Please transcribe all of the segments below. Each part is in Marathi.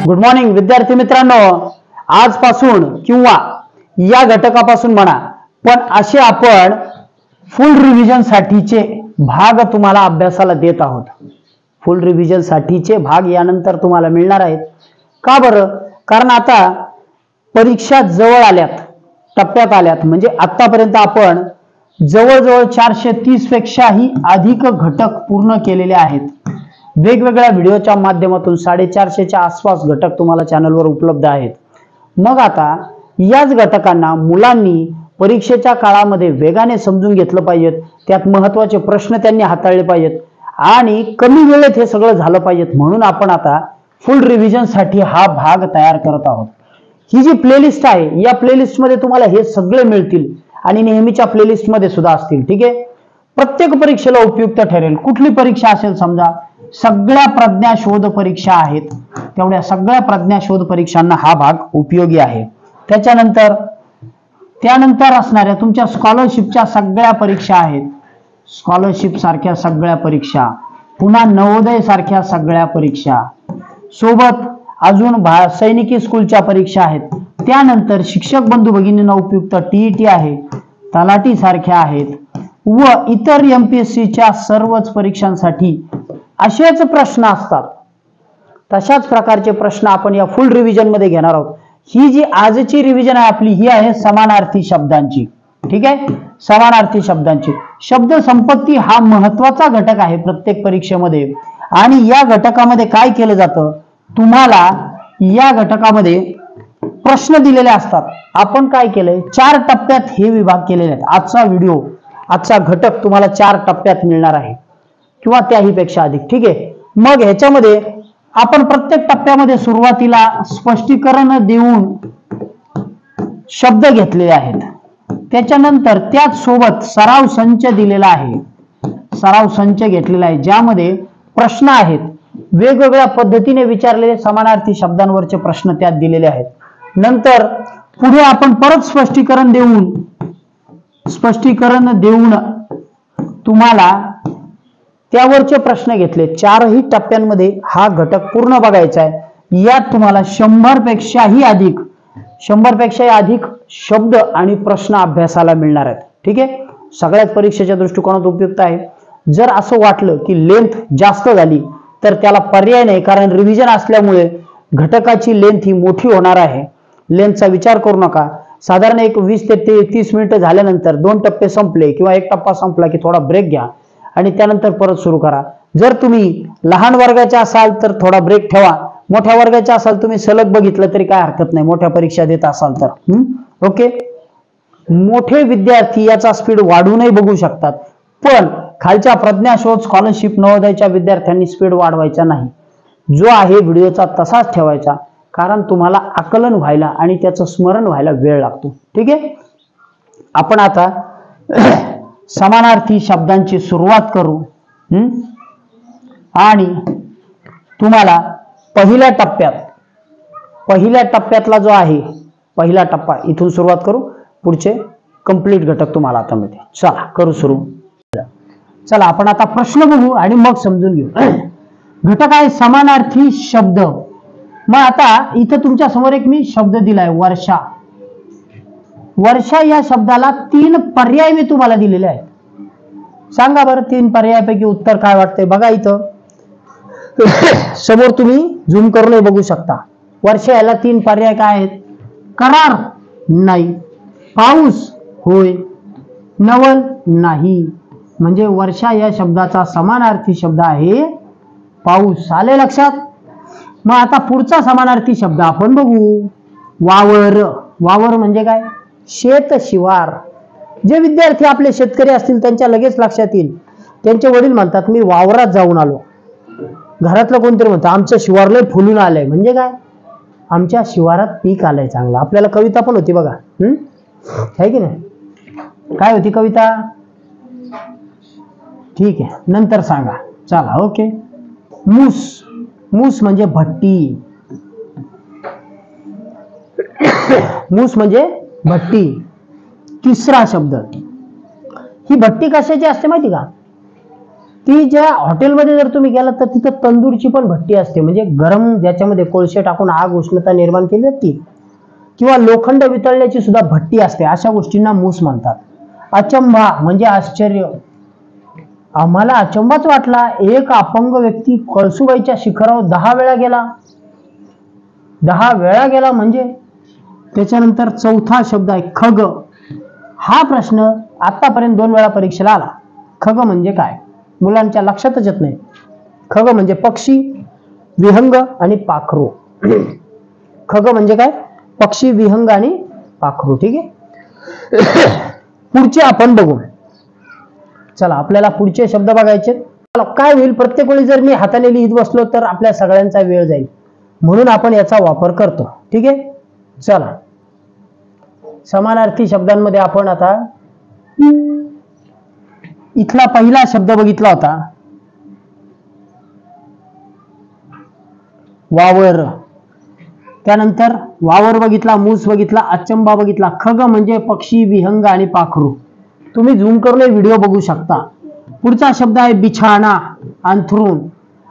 गुड मॉर्निंग विद्यार्थी मित्रांनो, आजपासून किंवा या घटकापासून म्हणा, पण असे आपण फुल रिव्हिजन साठीचे भाग तुम्हाला अभ्यासाला देत आहोत. फुल रिव्हिजन साठीचे भाग यानंतर तुम्हाला मिळणार आहेत. का बरं? कारण आता परीक्षा जवळ आल्यात, टप्प्यात आल्यात. म्हणजे आतापर्यंत आपण जवळजवळ 430 पेक्षाही अधिक घटक पूर्ण केलेले आहेत. वेगवेगळ्या व्हिडिओच्या माध्यमातून 450च्या आसपास घटक तुम्हाला चॅनलवर उपलब्ध आहेत. मग आता याच घटकांना मुलांनी परीक्षेच्या काळामध्ये वेगाने समजून घेतलं पाहिजे. त्यात महत्त्वाचे प्रश्न त्यांनी हाताळले पाहिजेत आणि कमी वेळेत हे सगळं झालं पाहिजेत. म्हणून आपण आता फुल रिव्हिजन साठी हा भाग तयार करत आहोत. ही जी प्लेलिस्ट आहे, या प्लेलिस्ट मध्ये तुम्हाला हे सगळे मिळतील आणि नेहमीच्या प्लेलिस्ट मध्ये सुद्धा असतील. ठीक आहे. प्रत्येक परीक्षेला उपयुक्त ठरेल. कुठली परीक्षा असेल, समजा सगळ्या प्रज्ञा शोध परीक्षा आहेत, तेवढ्या सगळ्या प्रज्ञा शोध परीक्षांना हा भाग उपयोगी आहे. त्यानंतर असणाऱ्या तुमच्या स्कॉलरशिपच्या सगळ्या परीक्षा आहेत, स्कॉलरशिप सारख्या सगळ्या परीक्षा, पुन्हा नवोदय सारख्या सगळ्या परीक्षा, सोबत अजून सैनिकी स्कूलच्या परीक्षा आहेत. त्यानंतर शिक्षक बंधू भगिनींना उपयुक्त टीईटी आहे, तलाठी सारख्या आहेत व इतर एमपीएससीच्या सर्वच परीक्षांसाठी असेच प्रश्न असतात. तशाच प्रकारचे प्रश्न आपण या फुल रिव्हिजन मध्ये घेणार आहोत. ही जी आजची रिव्हिजन आहे आपली, ही आहे समानार्थी शब्दांची. ठीक आहे. समानार्थी शब्दांची शब्द संपत्ती हा महत्वाचा घटक आहे प्रत्येक परीक्षेमध्ये. आणि या घटकामध्ये काय केलं जातं, तुम्हाला या घटकामध्ये प्रश्न दिलेले असतात. आपण काय केलंय, 4 टप्प्यात हे विभाग केलेले आहेत. आजचा घटक तुम्हाला 4 टप्प्यात मिळणार आहे किंवा त्याही पेक्षा अधिक. ठीक आहे. मग ह्याच्यामध्ये आपण प्रत्येक टप्प्यामध्ये सुरुवातीला स्पष्टीकरण देऊन शब्द घेतलेले आहेत. त्याच्यानंतर त्याच सोबत सराव संच दिलेला आहे, सराव संच घेतलेला आहे, ज्यामध्ये प्रश्न आहेत. वेगवेगळ्या पद्धतीने विचारलेले समानार्थी शब्दांवरचे प्रश्न त्यात दिलेले आहेत. नंतर पुढे आपण परत स्पष्टीकरण देऊन तुम्हाला त्यावरचे प्रश्न घेतले. 4ही टप्प्यांमध्ये हा घटक पूर्ण बघायचा आहे. यात तुम्हाला 100 पेक्षाही अधिक शब्द आणि प्रश्न अभ्यासाला मिळणार आहेत. ठीक आहे. सगळ्यात परीक्षेच्या दृष्टिकोनात उपयुक्त आहे. जर असं वाटलं की लेंथ जास्त झाली तर त्याला पर्याय नाही, कारण रिव्हिजन असल्यामुळे घटकाची लेंथ ही मोठी होणार आहे. लेंथचा विचार करू नका. साधारण एक 20 ते 30 मिनिटं झाल्यानंतर 2 टप्पे संपले किंवा एक टप्पा संपला की थोडा ब्रेक घ्या आणि त्यानंतर परत सुरू करा. जर तुम्ही लहान वर्गाच्या असाल तर थोडा ब्रेक ठेवा. मोठ्या वर्गाच्या असाल तुम्ही सलग बघितलं तरी काय हरकत नाही, मोठ्या परीक्षा देत असाल तर. ओके. मोठे विद्यार्थी याचा स्पीड वाढवूनही बघू शकतात, पण खालच्या प्रज्ञाशोध स्कॉलरशिप नवोदयच्या विद्यार्थ्यांनी स्पीड वाढवायचा नाही. जो आहे व्हिडिओचा तसाच ठेवायचा, कारण तुम्हाला आकलन व्हायला आणि त्याचं स्मरण व्हायला वेळ लागतो. ठीक आहे. आपण आता समानार्थी शब्दांची सुरुवात करू. आणि तुम्हाला पहिल्या टप्प्यातला जो आहे, पहिला टप्पा इथून सुरुवात करू. पुढचे कंप्लीट घटक तुम्हाला आता मिळते. चला करू सुरू. चला आपण आता प्रश्न बघू आणि मग समजून घेऊ. घटक आहे समानार्थी शब्द. मग आता इथं तुमच्या समोर एक मी शब्द दिलाय, वर्षा. वर्षा या शब्दाला 3 पर्याय मी तुम्हाला दिलेले आहेत. सांगा बरं 3 पर्यायापैकी उत्तर काय वाटतंय. बघा इथं समोर तुम्ही झूम करूनही बघू शकता. वर्षा याला 3 पर्याय काय आहेत. करार नाही, पाऊस होय, नवल नाही. म्हणजे वर्षा या शब्दाचा समानार्थी शब्द आहे पाऊस. आले लक्षात. मग आता पुढचा समानार्थी शब्द आपण बघू. वावर. वावर म्हणजे काय, शेत शिवार. जे विद्यार्थी आपले शेतकरी असतील त्यांच्या लगेच लक्षात येईल. त्यांचे वडील म्हणतात मी वावरात जाऊन आलो. घरातलं कोणतरी म्हणतं आमचं शिवार लय फुलून आलंय. म्हणजे काय, आमच्या शिवारात पीक आलंय चांगलं. आपल्याला कविता पण होती बघा, आहे की नाही. काय होती कविता, ठीक आहे नंतर सांगा. चला ओके. मूस. मूस म्हणजे भट्टी. मूस म्हणजे भट्टी. तिसरा शब्द, ही भट्टी कशाची असते माहिती का, ती ज्या हॉटेलमध्ये जर तुम्ही गेलात तर तिथं तंदूरची पण भट्टी असते, म्हणजे गरम ज्याच्यामध्ये कोळसे टाकून आग उष्णता निर्माण केली जाते, किंवा लोखंड वितळण्याची सुद्धा भट्टी असते. अशा गोष्टींना मूस म्हणतात. अचंबा म्हणजे आश्चर्य. आम्हाला अचंबाच वाटला, एक अपंग व्यक्ती कळसुबाईच्या शिखरावर 10 वेळा गेला. 10 वेळा गेला म्हणजे. त्याच्यानंतर चौथा शब्द आहे खग. हा प्रश्न आतापर्यंत 2 वेळा परीक्षेला आला. खग म्हणजे काय, मुलांच्या लक्षातच येत नाही. खग म्हणजे पक्षी, विहंग आणि पाखरू. खग म्हणजे काय, पक्षी, विहंग आणि पाखरू. ठीक आहे. पुढचे आपण बघू. चला आपल्याला पुढचे शब्द बघायचे. काय होईल, प्रत्येक वेळी जर मी हाताने लिहित बसलो तर आपल्या सगळ्यांचा वेळ जाईल, म्हणून आपण याचा वापर करतो. ठीक आहे. चला समानार्थी शब्दांमध्ये आपण आता इथला पहिला शब्द बघितला होता वावर. त्यानंतर वावर बघितला, मूस बघितला, अचंबा बघितला, खग म्हणजे पक्षी, विहंग आणि पाखरू. तुम्ही झूम करून व्हिडिओ बघू शकता. पुढचा शब्द आहे बिछाना, अंथरूण.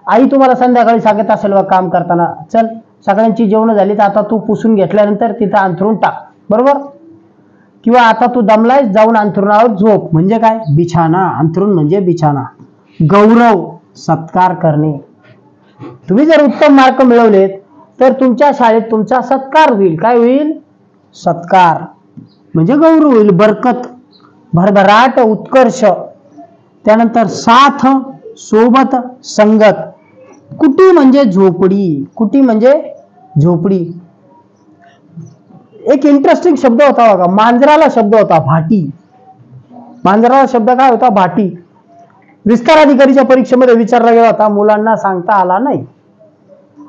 आई तुम्हाला संध्याकाळी सांगत असेल बघ काम करताना, चल सगळ्यांची जेवण झाली तर आता तू पुसून घेतल्यानंतर तिथं अंथरूण टाक, बरोबर. किंवा आता तू दमलाय, जाऊन अंथरुणावर झोप. म्हणजे काय, बिछाना. अंथरूण म्हणजे बिछाना. गौरव, सत्कार करणे. तुम्ही जर उत्तम मार्क मिळवलेत तर तुमच्या शाळेत तुमचा सत्कार होईल. काय होईल, सत्कार म्हणजे गौरव होईल, बरकत, भरभराट, उत्कर्ष. त्यानंतर साथ, सोबत, संगत. कुटी म्हणजे झोपडी. कुटी म्हणजे झोपडी. एक इंटरेस्टिंग शब्द होता बघा, मांजराला शब्द होता भाटी. मांजराला शब्द काय होता, भाटी. विस्तार अधिकारीच्या परीक्षेमध्ये विचारला गेला होता, मुलांना सांगता आला नाही.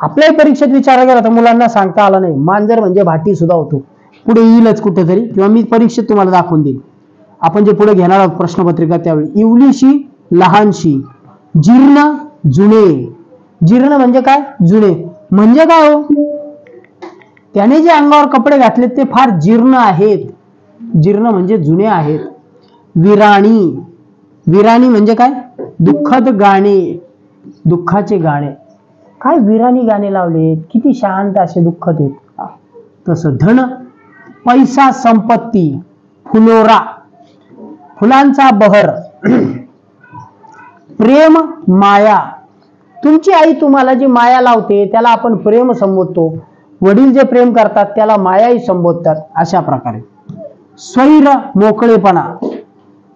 आपल्याही परीक्षेत विचारला गेला होता, मुलांना सांगता आला नाही. मांजर म्हणजे भाटी सुद्धा होतो. पुढे येईलच कुठेतरी, किंवा मी परीक्षेत तुम्हाला दाखवून देईल. आपण जे पुढे घेणार आहोत प्रश्नपत्रिका त्यावेळी. इवलीशी, लहानशी. जीर्ण, जुने. जीर्ण म्हणजे काय, जुने. म्हणजे काय हो, त्याने जे अंगावर कपडे घातले ते फार जीर्ण आहेत. जीर्ण म्हणजे जुने आहेत. विराणी. विराणी म्हणजे काय, दुःखद गाणे, दुःखाचे गाणे. काय विराणी गाणे लावले, किती शांत असे दुःखद आहेत. तसं धन, पैसा, संपत्ती. फुलोरा, फुलांचा बहर. प्रेम, माया. तुमची आई तुम्हाला जी माया लावते त्याला आपण प्रेम संबोधतो. वडील जे प्रेम करतात त्याला मायाही संबोधतात. अशा प्रकारे. स्वैर, मोकळेपणा.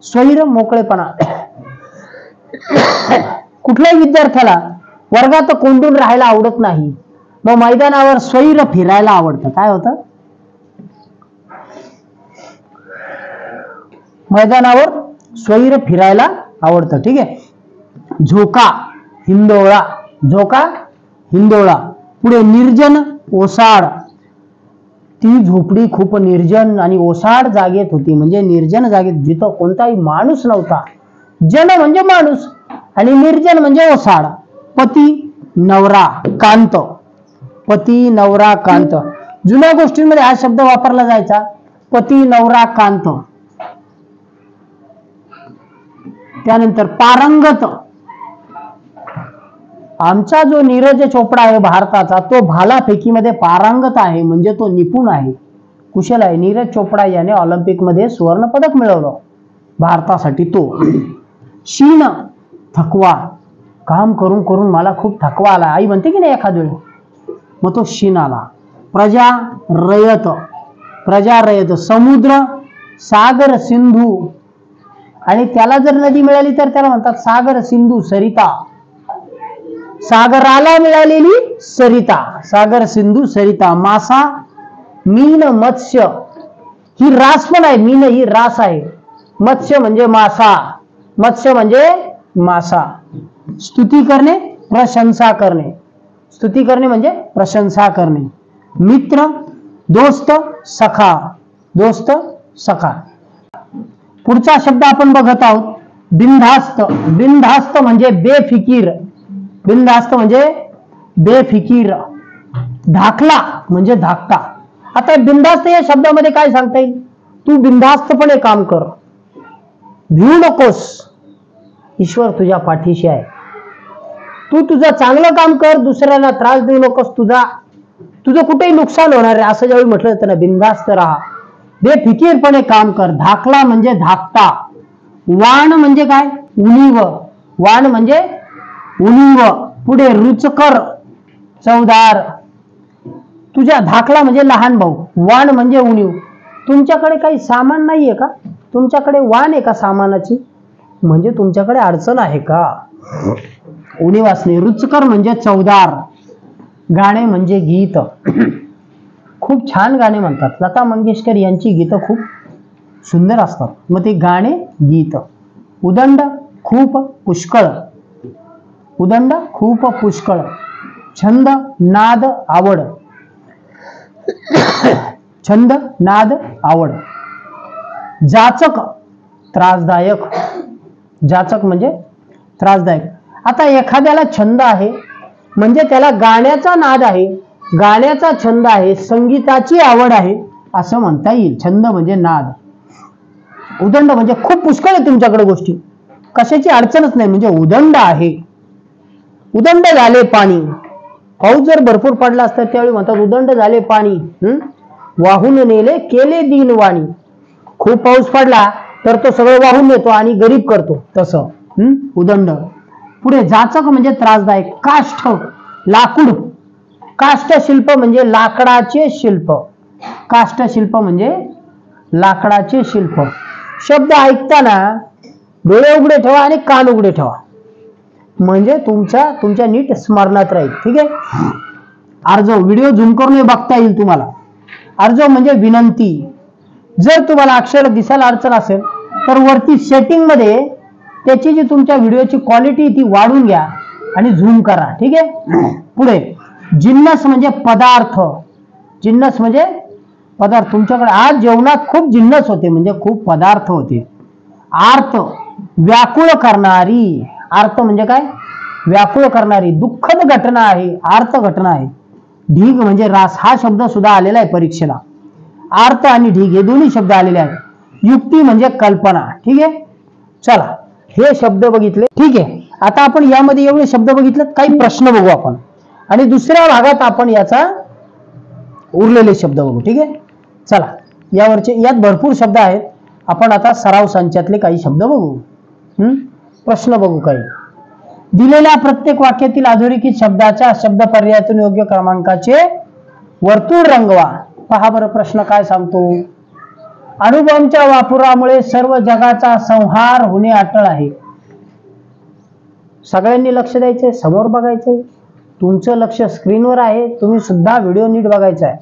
स्वैर, मोकळेपणा. कुठल्याही विद्यार्थ्याला वर्गात कोंडून राहायला आवडत नाही, मग मैदानावर स्वैर फिरायला आवडतं. काय होतं, मैदानावर स्वैर फिरायला आवडतं. ठीक आहे. झोका, हिंदोळा. झोका, हिंदोळा. पुढे निर्जन, ओसाड. ती झोपडी खूप निर्जन आणि ओसाड जागेत होती. म्हणजे निर्जन जागेत जिथं कोणताही माणूस नव्हता. जन म्हणजे माणूस आणि निर्जन म्हणजे ओसाड. पती, नवरा, कांत. पती, नवरा, कांत. जुन्या गोष्टींमध्ये हा शब्द वापरला जायचा, पती, नवरा, कांत. त्यानंतर पारंगत. आमचा जो नीरज चोपडा आहे भारताचा, तो भालाफेकीमध्ये पारंगत आहे, म्हणजे तो निपुण आहे, कुशल आहे. नीरज चोपडा याने ऑलिम्पिक मध्ये सुवर्ण पदक मिळवलं भारतासाठी. तो क्षीण, थकवा. काम करून करून मला खूप थकवा आला, आई म्हणते की नाही एखाद वेळी, मग तो क्षीण आला. प्रजा, रयत. प्रजा, रयत. समुद्र, सागर, सिंधू. आणि त्याला जर नदी मिळाली तर त्याला म्हणतात सागर, सिंधू, सरिता. सागराला मिळालेली सरिता. सागर, सिंधू, सरिता. मासा, मीन, मत्स्य. ही रास पण आहे, मीन ही रास आहे. मत्स्य म्हणजे मासा. मत्स्य म्हणजे मासा. स्तुती करणे, प्रशंसा करणे. स्तुती करणे म्हणजे प्रशंसा करणे. मित्र, दोस्त, सखा. दोस्त, सखा. पुढचा शब्द आपण बघत आहोत बिनधास्त. बिनधास्त म्हणजे बेफिकीर. बिनधास्त म्हणजे बेफिकीर. धाकला म्हणजे धाकटा. आता बिनधास्त या शब्दामध्ये काय सांगता येईल, तू बिनधास्तपणे काम कर, भिवू नकोस. ईश्वर तुझ्या पाठीशी आहे. तू तुझं चांगलं काम कर, दुसऱ्यांना त्रास देऊ नकोस. तुझं कुठेही नुकसान होणार आहे असं ज्यावेळी म्हटलं त्यांना बिनधास्त राहा, बेफिकीरपणे काम कर. धाकला म्हणजे धाकटा. वाण म्हणजे काय? उणीव. वाण म्हणजे उणीव. पुढे रुचकर, चवदार. तुझ्या धाकला म्हणजे लहान भाऊ, वाण म्हणजे उणीव. तुमच्याकडे काही सामान नाहीये का? तुमच्याकडे वाण आहे का सामानाची? म्हणजे तुमच्याकडे अडचण आहे का? उणीव असणे. रुचकर म्हणजे चवदार. गाणे म्हणजे गीत. खूप छान गाणे म्हणतात. लता मंगेशकर यांची गीतं खूप सुंदर असतात. मग ते गाणे, गीत. उदंड, खूप, पुष्कळ. उदंड, खूप, पुष्कळ. छंद, नाद, आवड. छंद, नाद, आवड. जाचक, त्रासदायक. जाचक म्हणजे त्रासदायक. आता एखाद्याला छंद आहे म्हणजे त्याला गाण्याचा नाद आहे, गाण्याचा छंद आहे, संगीताची आवड आहे असं म्हणता येईल. छंद म्हणजे नाद. उदंड म्हणजे खूप पुष्कळ आहे तुमच्याकडे गोष्टी, कशाची अडचणच नाही, म्हणजे उदंड आहे. उदंड झाले पाणी. पाऊस जर भरपूर पडला असता त्यावेळी म्हणतात उदंड झाले पाणी. वाहून नेले केले दीनवाणी. खूप पाऊस पडला तर तो सगळं वाहून नेतो आणि गरीब करतो, तसं उदंड. पुढे जाचक म्हणजे त्रासदायक. काष्ठ, लाकूड. काष्ठशिल्प म्हणजे लाकडाचे शिल्प. काष्ठशिल्प म्हणजे लाकडाचे शिल्प. शब्द ऐकताना डोळे उघडे ठेवा आणि कान उघडे ठेवा, म्हणजे तुमच्या नीट स्मरणात राहील. ठीक आहे. आर्जव, व्हिडिओ झूम करून बघता येईल तुम्हाला. आर्जव म्हणजे विनंती. जर तुम्हाला अक्षर दिसायला अडचण असेल तर वरती सेटिंग मध्ये त्याची जी तुमच्या व्हिडिओची क्वालिटी ती वाढवून घ्या आणि झूम करा. ठीक आहे. पुढे जिन्नस म्हणजे पदार्थ. जिन्नस म्हणजे पदार्थ. तुमच्याकडे आज जेवणात खूप जिन्नस होते म्हणजे खूप पदार्थ होते. आर्त, व्याकुळ करणारी. आर्त म्हणजे काय? व्याकुळ करणारी. दुःखद घटना आहे, आर्त घटना आहे. ढीग म्हणजे रास. हा शब्द सुद्धा आलेला आहे परीक्षेला. आर्त आणि ढीग हे दोन्ही शब्द आलेले आहेत. युक्ती म्हणजे कल्पना. ठीक आहे. चला, हे शब्द बघितले. ठीक आहे. आता आपण यामध्ये एवढे शब्द बघितले, काही प्रश्न बघू आपण आणि दुसऱ्या भागात आपण याचा उरलेले शब्द बघू. ठीक आहे. चला, यात भरपूर शब्द आहेत. आपण आता सराव संचातले काही शब्द बघू. प्रश्न बघू काही. दिलेल्या प्रत्येक वाक्यातील अधोरेखित शब्दाच्या शब्द पर्यायातून योग्य क्रमांकाचे वर्तुळ रंगवा. पहा बरं प्रश्न काय सांगतो. अणुबॉम्बच्या वापरामुळे सर्व जगाचा संहार होणे अटळ आहे. सगळ्यांनी लक्ष द्यायचंय, समोर बघायचंय. तुमचं लक्ष स्क्रीनवर आहे, तुम्ही सुद्धा व्हिडिओ नीट बघायचा आहे,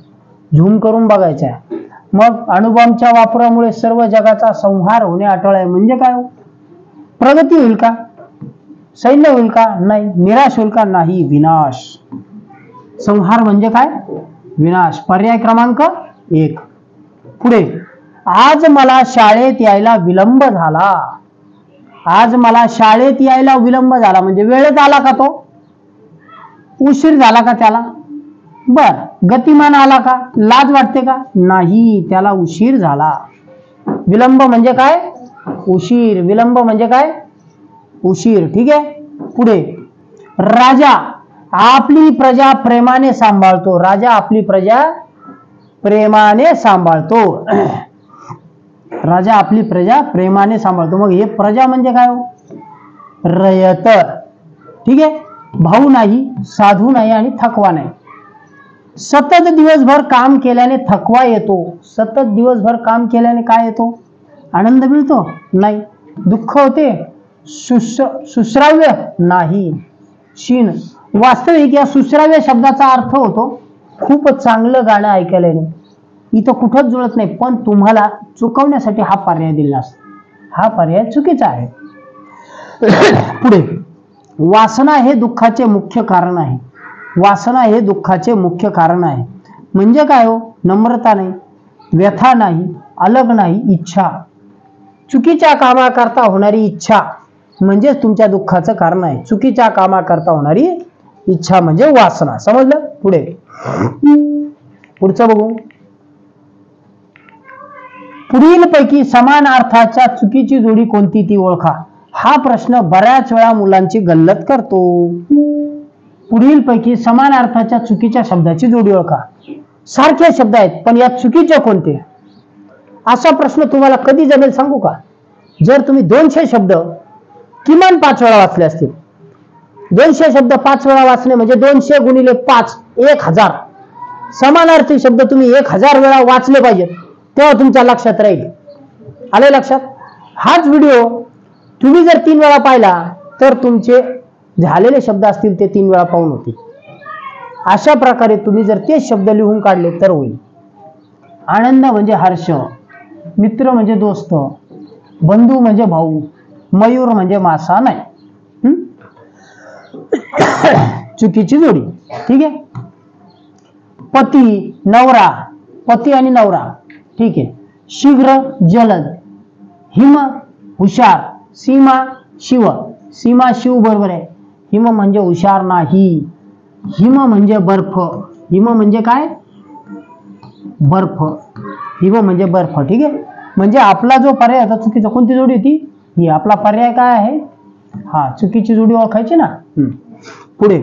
झूम करून बघायचा आहे. मग अणुबॉम्बच्या वापरामुळे सर्व जगाचा संहार होणे अटळ आहे म्हणजे काय? प्रगती होईल का? सैन्य होईल का? नाही. निराश होईल का? नाही. विनाश. संहार म्हणजे काय? विनाश. पर्याय क्रमांक 1. पुढे आज मला शाळेत यायला विलंब झाला. आज मला शाळेत यायला विलंब झाला म्हणजे वेळेत आला का तो? उशीर झाला का त्याला? बर. गतिमान आला का? लाज वाटते का? नाही, त्याला उशीर झाला. विलंब म्हणजे काय? उशीर. विलंब म्हणजे काय? उशीर. ठीक आहे. पुढे राजा आपली प्रजा प्रेमाने सांभाळतो. राजा आपली प्रजा प्रेमाने सांभाळतो. राजा आपली प्रजा प्रेमाने सांभाळतो. मग हे प्रजा म्हणजे काय? रयत. ठीक आहे. भाऊ नाही, साधू नाही आणि थकवा नाही. सतत दिवसभर काम केल्याने थकवा येतो. सतत दिवसभर काम केल्याने काय येतो? आनंद मिळतो? नाही. दुःख होते? सुश्राव्य? नाही. शीन. वास्तविक या सुश्राव्य शब्दाचा अर्थ होतो खूप चांगलं गाणं ऐकायला येणे. इथं कुठंच जुळत नाही, पण तुम्हाला चुकवण्यासाठी हा पर्याय दिला असतो. हा पर्याय चुकीचा आहे. पुढे वासना हे दुःखाचे मुख्य कारण आहे. वासना हे दुःखाचे मुख्य कारण आहे म्हणजे काय हो? नम्रता नाही, व्यथा नाही, अलग नाही, इच्छा. चुकीच्या कामाकरता होणारी इच्छा म्हणजे तुमच्या दुःखाचं कारण आहे. चुकीच्या कामाकरता होणारी इच्छा म्हणजे वासना. समजलं? पुढे पुढचं बघू. पुढील पैकी समान अर्थाच्या चुकीची जोडी कोणती ती ओळखा. हा प्रश्न बऱ्याच वेळा मुलांची गल्लत करतो. पुढील पैकी समान अर्थाच्या चुकीच्या शब्दाची जोडी ओळखा. सारखे शब्द आहेत पण यात चुकीचे कोणते, असा प्रश्न तुम्हाला कधी जमेल सांगू का? जर तुम्ही 200 शब्द किमान 5 वेळा वाचले असतील. 200 शब्द 5 वेळा वाचणे म्हणजे 200 गुणिले 5 1000. समानार्थी शब्द तुम्ही 1000 वेळा वाचले पाहिजेत, तेव्हा तुमच्या लक्षात राहील. आले लक्षात? हाच व्हिडिओ तुम्ही जर 3 वेळा पाहिला तर तुमचे झालेले शब्द असतील ते 3 वेळा पाहून होतील. अशा प्रकारे तुम्ही जर ते शब्द लिहून काढले तर होईल. आनंद म्हणजे हर्ष, मित्र म्हणजे दोस्त, बंधू म्हणजे भाऊ, मयूर म्हणजे मासा नाही. चुकीची जोडी. ठीक आहे. पती नवरा, पती आणि नवरा. ठीक आहे. शीघ्र जलद, हिम हुशार, सीमा शिव, सीमा शिव बरोबर आहे. हिम म्हणजे हुशार नाही, हिम म्हणजे बर्फ. हिम म्हणजे काय? बर्फ. हिम म्हणजे बर्फ. ठीक आहे. म्हणजे आपला जो पर्याय होता चुकीचा, कोणती जोडी होती ही? आपला पर्याय काय आहे? हा, चुकीची जोडी ओळखायची ना. पुढे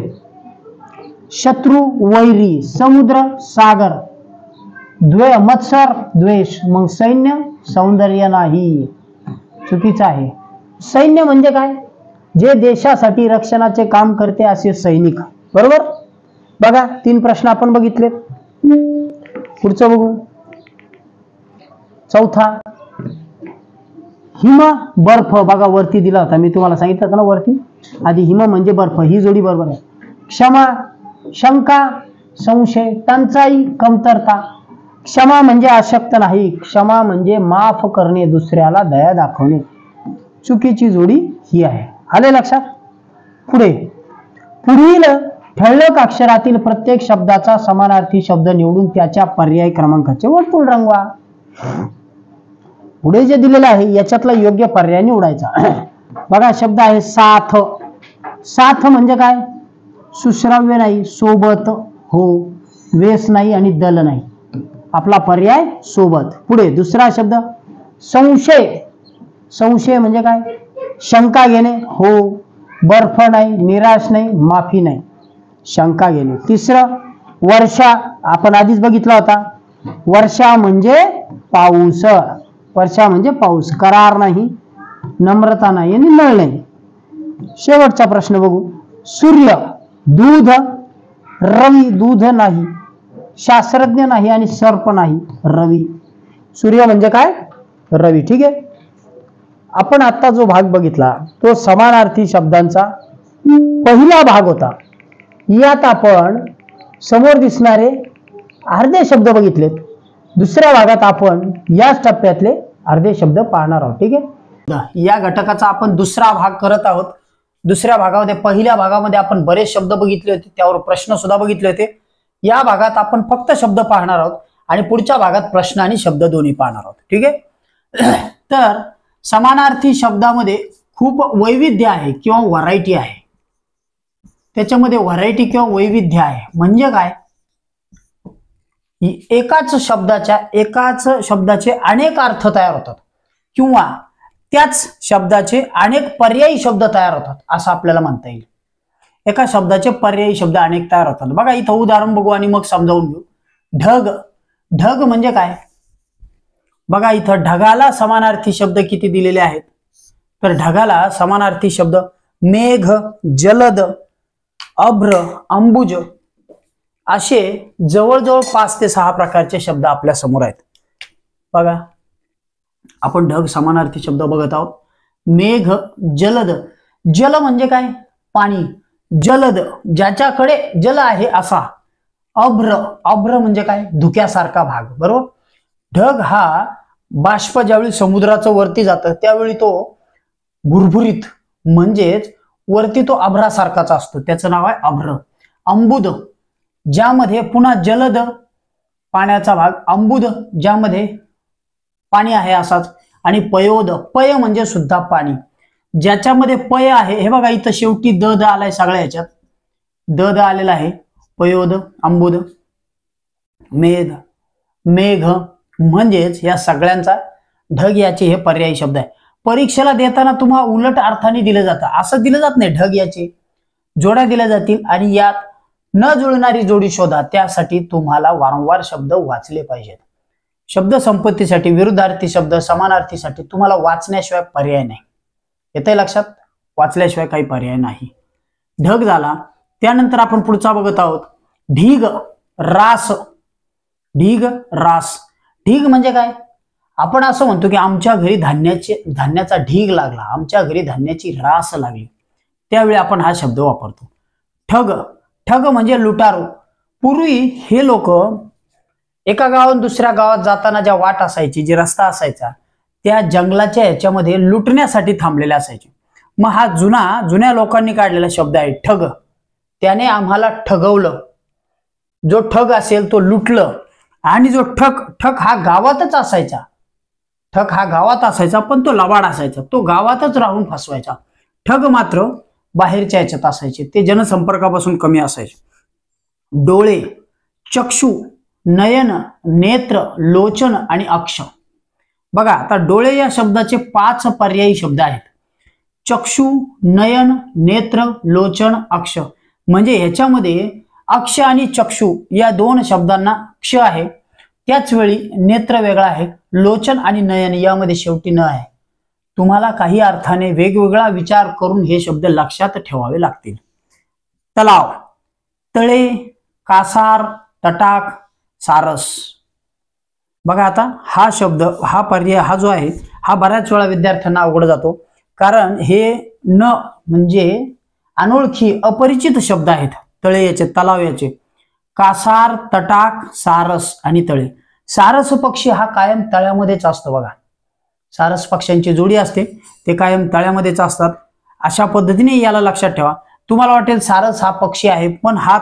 शत्रू वैरी, समुद्र सागर, मत्सर द्वेष, मग सैन्य सौंदर्य नाही. चुकीचं आहे. सैन्य म्हणजे काय? जे देशासाठी रक्षणाचे काम करते असे सैनिक. बरोबर. बघा 3 प्रश्न आपण बघितले. पुढचं बघू. चौथा हिम बर्फ. बघा वरती दिला होता, मी तुम्हाला सांगितलं होतं ना वरती आधी. हिम म्हणजे बर्फ, ही जोडी बरोबर आहे. क्षमा, शंका, संशय, टंचाई, कमतरता. क्षमा म्हणजे अशक्त नाही, क्षमा म्हणजे माफ करणे, दुसऱ्याला दया दाखवणे. चुकीची जोडी ही आहे. आले लक्षात? पुढे पुढील ठळक अक्षरातील प्रत्येक शब्दाचा समानार्थी शब्द निवडून त्याच्या पर्याय क्रमांकाचे वर्तुळ रंगवा. पुढे जे दिलेलं आहे याच्यातला योग्य पर्याय निवडायचा. बघा शब्द आहे साथ. साथ म्हणजे काय? सुश्राव्य नाही, सोबत हो, वेस नाही आणि दल नाही. आपला पर्याय सोबत. पुढे दुसरा शब्द संशय. संशय म्हणजे काय? शंका घेणे हो, बर्फ नाही, निराश नाही, माफी नाही, शंका घेणे. तिसरं वर्षा. आपण आधीच बघितला होता. वर्षा म्हणजे पाऊस. वर्षा म्हणजे पाऊस. करार नाही, नम्रता नाही आणि नळ नाही. शेवटचा प्रश्न बघू. सूर्य, दूध, रवी, दूध नाही, शास्त्रज्ञ नाही आणि सर्प नाही, रवी. सूर्य म्हणजे काय? रवी. ठीक आहे. आपण आता जो भाग बघितला तो समानार्थी शब्दांचा पहिला भाग होता. यात आपण समोर दिसणारे अर्धे शब्द बघितलेत. दुसऱ्या भागात आपण याच टप्प्यातले अर्धे शब्द पाहणार आहोत. ठीक आहे. या घटकाचा आपण दुसरा भाग करत आहोत. दुसऱ्या भागामध्ये, पहिल्या भागामध्ये आपण बरेच शब्द बघितले होते, त्यावर प्रश्न सुद्धा बघितले होते. या भागात आपण फक्त शब्द पाहणार आहोत आणि पुढच्या भागात प्रश्न आणि शब्द दोन्ही पाहणार आहोत. ठीक आहे. तर समानार्थी शब्दामध्ये खूप वैविध्य आहे किंवा व्हरायटी आहे. त्याच्यामध्ये व्हरायटी किंवा वैविध्य आहे म्हणजे काय? एकाच शब्दाचे अनेक अर्थ तयार होतात किंवा त्याच शब्दाचे अनेक पर्यायी शब्द तयार होतात असं आपल्याला म्हणता येईल. एका शब्दाचे पर्यायी शब्द अनेक तयार होतात. बघा इथं उदाहरण बघू आणि मग समजावून घेऊ. ढग. ढग म्हणजे काय? बघा इथं ढगाला समानार्थी शब्द किती दिलेले आहेत? तर ढगाला समानार्थी शब्द मेघ, जलद, अभ्र, अंबुज असे जवळजवळ 5 ते 6 प्रकारचे शब्द आपल्या समोर आहेत. बघा आपण ढग समानार्थी शब्द बघत आहोत. मेघ, जलद. जल म्हणजे काय? पाणी. जलद ज्याच्याकडे जल आहे असा. अभ्र. अभ्र म्हणजे काय? धुक्यासारखा भाग. बरोबर. ढग हा बाष्प ज्यावेळी समुद्राचं वरती जातं त्यावेळी तो भुरभुरीत म्हणजेच वरती तो अभ्रासारखाचा असतो, त्याचं नाव आहे अभ्र. अंबुद ज्यामध्ये पुन्हा जलद पाण्याचा भाग, अंबुद ज्यामध्ये पाणी आहे असाच. आणि पयोद. पय म्हणजे सुद्धा पाणी. ज्याच्यामध्ये पय आहे, हे बघा इथं शेवटी द आलाय सगळ्या ह्याच्यात, द आलेला आहे. पयोद, अंबुद, मेघ, मेघ म्हणजेच या सगळ्यांचा ढग याचे हे पर्यायी शब्द आहे. परीक्षेला देताना तुम्हाला उलट अर्थाने दिलं जातं, असं दिलं जात नाही. ढग याचे जोड्या दिल्या जातील आणि यात न जुळणारी जोडी शोधा. त्यासाठी तुम्हाला वारंवार शब्द वाचले पाहिजेत. शब्द संपत्तीसाठी, विरुद्धार्थी शब्द, समानार्थीसाठी तुम्हाला वाचण्याशिवाय पर्याय नाही. येतंय लक्षात? वाचल्याशिवाय काही पर्याय नाही. ढग झाला. त्यानंतर आपण पुढचा बघत आहोत ढीग रास. ढीग रास. ढीग म्हणजे काय? आपण असं म्हणतो की आमच्या घरी धान्याचा ढीग लागला, आमच्या घरी धान्याची रास लागली, त्यावेळी आपण हा शब्द वापरतो. ठग. ठग म्हणजे लुटारू. पूर्वी हे लोक एका गावातून दुसऱ्या गावात जाताना ज्या वाट असायची, जे रस्ता असायचा, त्या जंगलाच्या ह्याच्यामध्ये लुटण्यासाठी थांबलेले असायचे. मग हा जुन्या लोकांनी काढलेला शब्द आहे ठग. त्याने आम्हाला ठगवलं. जो ठग असेल तो लुटलं. आणि जो ठग हा गावातच असायचा, ठग हा गावात असायचा, पण तो लबाड असायचा, तो गावातच राहून फसवायचा. ठग मात्र बाहेरच्या ह्याच्यात असायचे, ते जनसंपर्कापासून कमी असायचे. डोळे, चक्षु, नयन, नेत्र, लोचन आणि अक्ष. बघा आता डोळे या शब्दाचे 5 पर्यायी शब्द आहेत. चक्षु, नयन, नेत्र, लोचन, अक्ष. म्हणजे ह्याच्यामध्ये अक्ष आणि चक्षु या 2 शब्दांना क्ष आहे, त्याच वेळी नेत्र वेगळा आहे, लोचन आणि नयन यामध्ये शेवटी न आहे. तुम्हाला काही अर्थाने वेगवेगळा विचार करून हे शब्द लक्षात ठेवावे लागतील. तलाव, तळे, कासार, तटाक, सारस. बघा आता हा शब्द, हा पर्याय, हा जो आहे हा बऱ्याच वेळा विद्यार्थ्यांना अवघड जातो, कारण हे न म्हणजे अनोळखी अपरिचित शब्द आहेत. तळे याचे, तलाव याचे, कासार, तटाक, सारस आणि तळे. सारस पक्षी हा कायम तळ्यामध्येच असतो. बघा सारस पक्ष्यांची जोडी असते, ते कायम तळ्यामध्येच असतात. अशा पद्धतीने याला लक्षात ठेवा. तुम्हाला वाटेल सारस हा पक्षी आहे, पण हा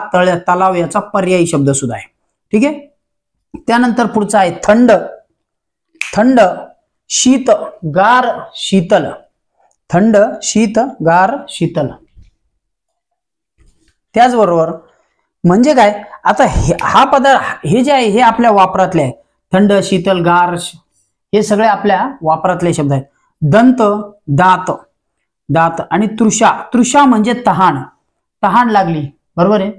तलाव याचा पर्यायी शब्द सुद्धा आहे. ठीक आहे. त्यानंतर पुढचा आहे थंड. थंड, शीत, गार, शीतल. थंड, शीत, गार, शीतल. त्याचबरोबर म्हणजे काय, आता हा पदार्थ हे जे आहे हे आपल्या वापरातले आहे. थंड, शीतल, गार हे सगळे आपल्या वापरातले शब्द आहेत. दंत, दात, दात आणि तृषा. तृषा म्हणजे तहान, तहान लागली, बरोबर आहे.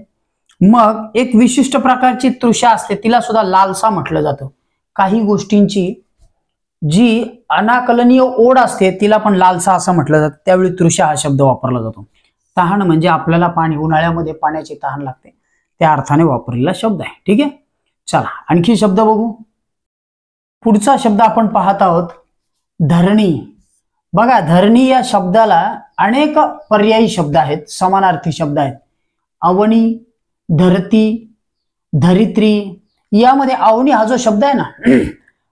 मग एक विशिष्ट प्रकारची तृषा असते, तिला सुद्धा लालसा म्हटलं जातं. काही गोष्टींची जी अनाकलनीय ओढ असते तिला पण लालसा असं म्हटलं जातं, त्यावेळी तृषा हा शब्द वापरला जातो. तहान म्हणजे आपल्याला पाणी, उन्हाळ्यामध्ये पाण्याची तहान लागते, त्या अर्थाने वापरलेला शब्द आहे. ठीक आहे. चला आणखी शब्द बघू. पुढचा शब्द आपण पाहत आहोत धरणी. बघा धरणी या शब्दाला अनेक पर्यायी शब्द आहेत, समानार्थी शब्द आहेत. अवनी, धरती, धरित्री. यामध्ये अवनी हा जो शब्द आहे ना,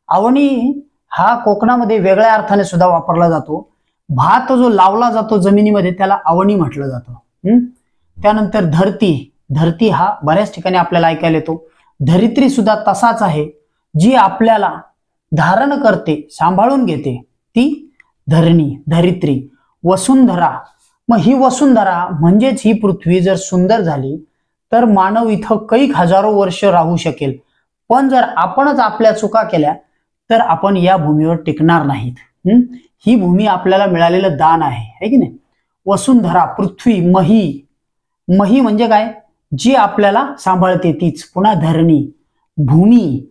अवनी हा कोकणामध्ये वेगळ्या अर्थाने सुद्धा वापरला जातो. भात जो लावला जातो जमिनीमध्ये त्याला अवनी म्हटलं जातं. त्यानंतर धरती. धरती हा बऱ्याच ठिकाणी आपल्याला ऐकायला येतो. धरित्री सुद्धा तसाच आहे, जी आपल्याला धारण करते, सांभाळून घेते, ती धरणी, धरित्री. वसुंधरा. मग ही वसुंधरा म्हणजेच ही पृथ्वी जर सुंदर झाली तर मानव इथं कैक हजारो वर्ष राहू शकेल, पण जर आपणच आपल्या चुका केल्या तर आपण या भूमीवर टिकणार नाहीत. ही भूमी आपल्याला मिळालेलं दान आहे की नाही. वसुंधरा, पृथ्वी, मही. मही म्हणजे काय, जी आपल्याला सांभाळते तीच. पुन्हा धरणी, भूमी,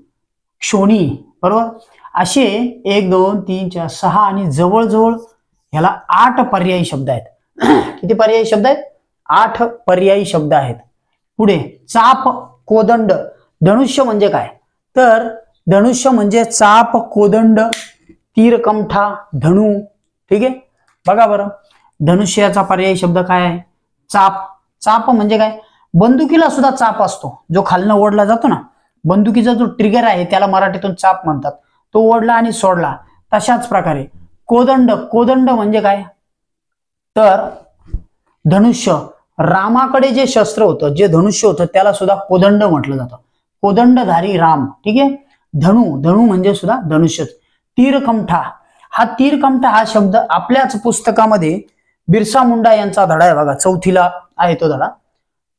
क्षोणी, बरोबर. असे 1 2 3 4 6 आणि जवळजवळ ह्याला 8 पर्यायी शब्द आहेत. किती पर्यायी शब्द आहेत? 8 पर्यायी शब्द आहेत. पुढे चाप, कोदंड. धनुष्य म्हणजे काय, तर धनुष्य म्हणजे चाप, कोदंड, तीर, कमठा, धनु. ठीक आहे. बघा बरं धनुष्याचा पर्यायी शब्द काय आहे? चाप. चाप म्हणजे काय, बंदुकीला सुद्धा चाप असतो, जो खालनं ओढला जातो ना, बंदुकीचा जो ट्रिगर आहे त्याला मराठीतून चाप म्हणतात. तो ओढला आणि सोडला, तशाच प्रकारे कोदंड. कोदंड म्हणजे काय, तर धनुष्य. रामाकडे जे शस्त्र होतं, जे धनुष्य होतं त्याला सुद्धा कोदंड म्हटलं जातं. कोदंडधारी राम. ठीक आहे. धनु. धनु म्हणजे सुद्धा धनुष्य. तीरकमठा. हा तीरकमठा हा शब्द आपल्याच पुस्तकामध्ये बिरसा मुंडा यांचा धडा आहे बघा, 4थीला आहे तो धडा,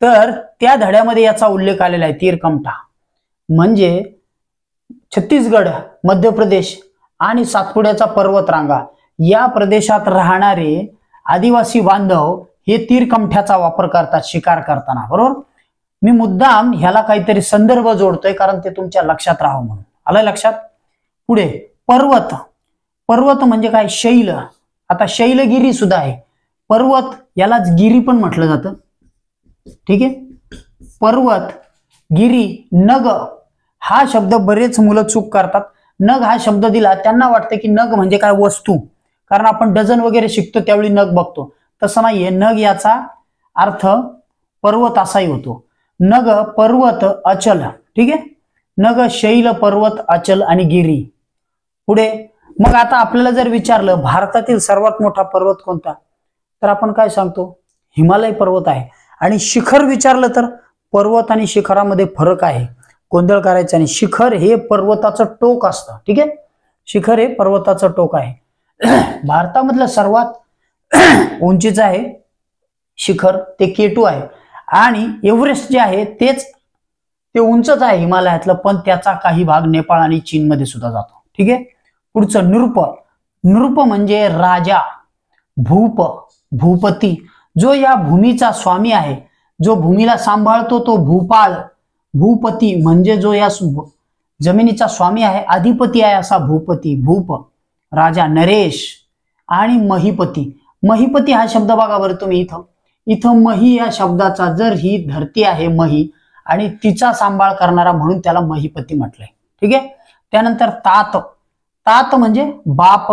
तर त्या धड्यामध्ये याचा उल्लेख आलेला आहे. तीरकमठा म्हणजे छत्तीसगड, मध्य प्रदेश आणि सातपुड्याचा पर्वत रांगा या प्रदेशात राहणारे आदिवासी बांधव हे तीरकमठ्याचा वापर करतात शिकार करताना, बरोबर. मी मुद्दाम ह्याला काहीतरी संदर्भ जोडतोय कारण ते तुमच्या लक्षात राहावं म्हणून. आलं लक्षात. पुढे पर्वत. पर्वत म्हणजे काय? शैल. आता शैलगिरी सुद्धा आहे. पर्वत यालाच गिरी पण म्हटलं जातं. ठीक आहे. पर्वत, गिरी, नग हा शब्द बरेच मुलं चूक करतात. नग हा शब्द दिला त्यांना वाटतं की नग म्हणजे काय? वस्तू. कारण आपण डझन वगैरे शिकतो त्यावेळी नग बघतो. तसं नाहीये. नग याचा अर्थ पर्वत असाही होतो. नग, पर्वत, अचल. ठीक आहे. नग, शैल, पर्वत, अचल आणि गिरी. पुढे मग आता आपल्याला जर विचारलं भारतातील सर्वात मोठा पर्वत कोणता, तर आपण काय सांगतो? हिमालय पर्वत आहे. आणि शिखर विचारलं तर पर्वत आणि शिखरामध्ये फरक आहे. गोंधळ करायचा नाही. शिखर हे पर्वताचं टोक असतं. ठीक आहे. शिखर हे पर्वताचं टोक आहे. भारतामधलं सर्वात उंचीचं आहे शिखर ते K2 आहे. आणि एव्हरेस्ट जे आहे ते उंचच आहे हिमालयातलं, पण त्याचा काही भाग नेपाळ आणि चीन मध्ये सुद्धा जातो. ठीक आहे. पुढचं नृप. नृप म्हणजे राजा, भूप, भूपती. जो या भूमीचा स्वामी आहे, जो भूमीला सांभाळतो तो भूपाळ. भूपती म्हणजे जो या जमिनीचा स्वामी आहे, अधिपती आहे असा भूपती. भूप राजा. नरेश आणि महीपती. महीपती हा शब्द बघा बरं तुम्ही इथं मही या शब्दाचा, जर ही धरती आहे मही आणि तिचा सांभाळ करणारा म्हणून त्याला महीपती म्हटलंय. ठीक आहे. त्यानंतर तात. तात म्हणजे बाप,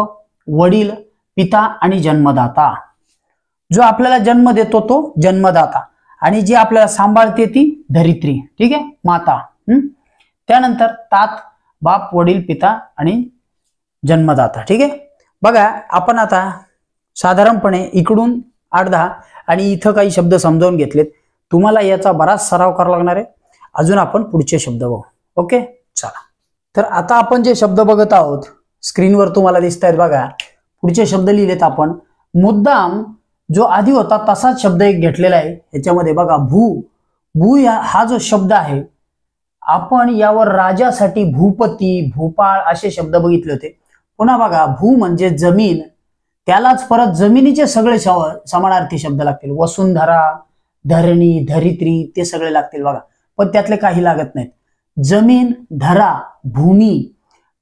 वडील, पिता आणि जन्मदाता. जो आपल्याला जन्म देतो तो जन्मदाता आणि जी आपल्याला सांभाळते ती धरित्री. ठीक आहे. माता. त्यानंतर तात, बाप, वडील, पिता आणि जन्मदाता. ठीक आहे. बघा आपण आता साधारणपणे इकडून 8-10 आणि इथं काही शब्द समजावून घेतलेत. तुम्हाला याचा बराच सराव करावा लागणार आहे. अजून आपण पुढचे शब्द बघू. ओके. चला. तर आता आपण जे शब्द बघत आहोत स्क्रीनवर तुम्हाला दिसत आहेत बघा. पुढचे शब्द लिहिलेत आपण. मुद्दाम जो आधी होता तसाच शब्द एक घेतलेला आहे ह्याच्यामध्ये बघा. भू हा जो शब्द आहे आपण यावर राजासाठी भूपती, भूपाळ असे शब्द बघितले होते. पुन्हा बघा भू म्हणजे जमीन, त्यालाच परत जमिनीचे सगळे समानार्थी शब्द लागतील. वसुंधरा, धरणी, धरित्री ते सगळे लागतील बघा. पण त्यातले काही लागत नाहीत. जमीन, धरा, भूमी,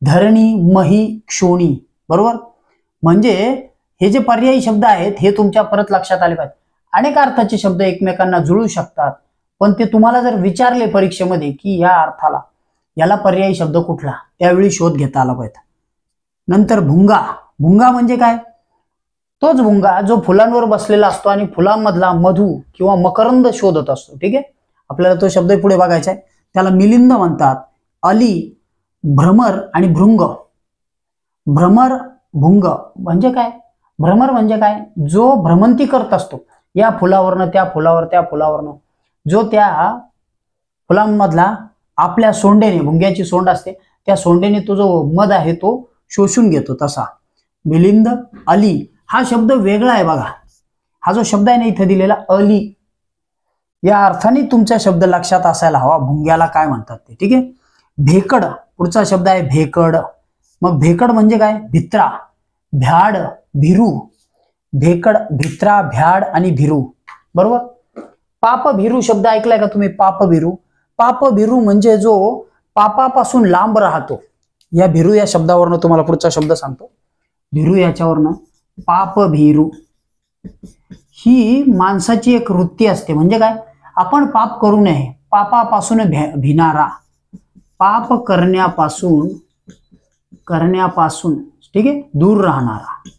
धरणी, मही, क्षोणी. बरोबर. म्हणजे हे जे पर्यायी शब्द आहेत हे तुमच्या परत लक्षात आले पाहिजे. अनेक अर्थाचे शब्द एकमेकांना जुळू शकतात, पण ते तुम्हाला जर विचारले परीक्षेमध्ये की या अर्थाला याला पर्यायी शब्द कुठला, त्यावेळी शोध घेता आला पाहिजे. नंतर भुंगा. भुंगा म्हणजे काय? तोच भुंगा जो फुलांवर बसलेला असतो आणि फुलांमधला मधू किंवा मकरंद शोधत असतो. ठीक आहे. आपल्याला तो शब्द पुढे बघायचा आहे. त्याला मिलिंद म्हणतात. अली, भ्रमर आणि भृंग. भ्रमर, भुंग म्हणजे काय? भ्रमर म्हणजे काय? जो भ्रमंती करत असतो या फुलावरनं त्या फुलावर, त्या फुलावरनं, जो त्या फुलांमधला आपल्या सोंडेने, भुंग्याची सोंड असते त्या सोंडेने तो जो मध आहे तो शोषून घेतो तसा. मिलिंद, अली हा शब्द वेगळा आहे बघा. हा जो शब्द आहे ना इथे दिलेला अली, या अर्थाने तुमचा शब्द लक्षात असायला हवा भुंग्याला काय म्हणतात ते. ठीक आहे. भेकड. पुढचा शब्द आहे भेकड. मग भेकड म्हणजे काय? भित्रा, भ्याड, भिरू. भेकड, भित्रा, भ्याड आणि भिरू. बरोबर. पापभिरू शब्द ऐकलाय का तुम्ही? पापभिरू. पापभिरू म्हणजे जो पापापासून लांब राहतो. या भिरू या शब्दावरनं तुम्हाला पुढचा शब्द सांगतो. भिरू याच्यावरनं पापभिरू ही माणसाची एक वृत्ती असते. म्हणजे काय? आपण पाप करू नये, पापापासून भिणारा, पाप करण्यापासून ठीक आहे दूर राहणारा,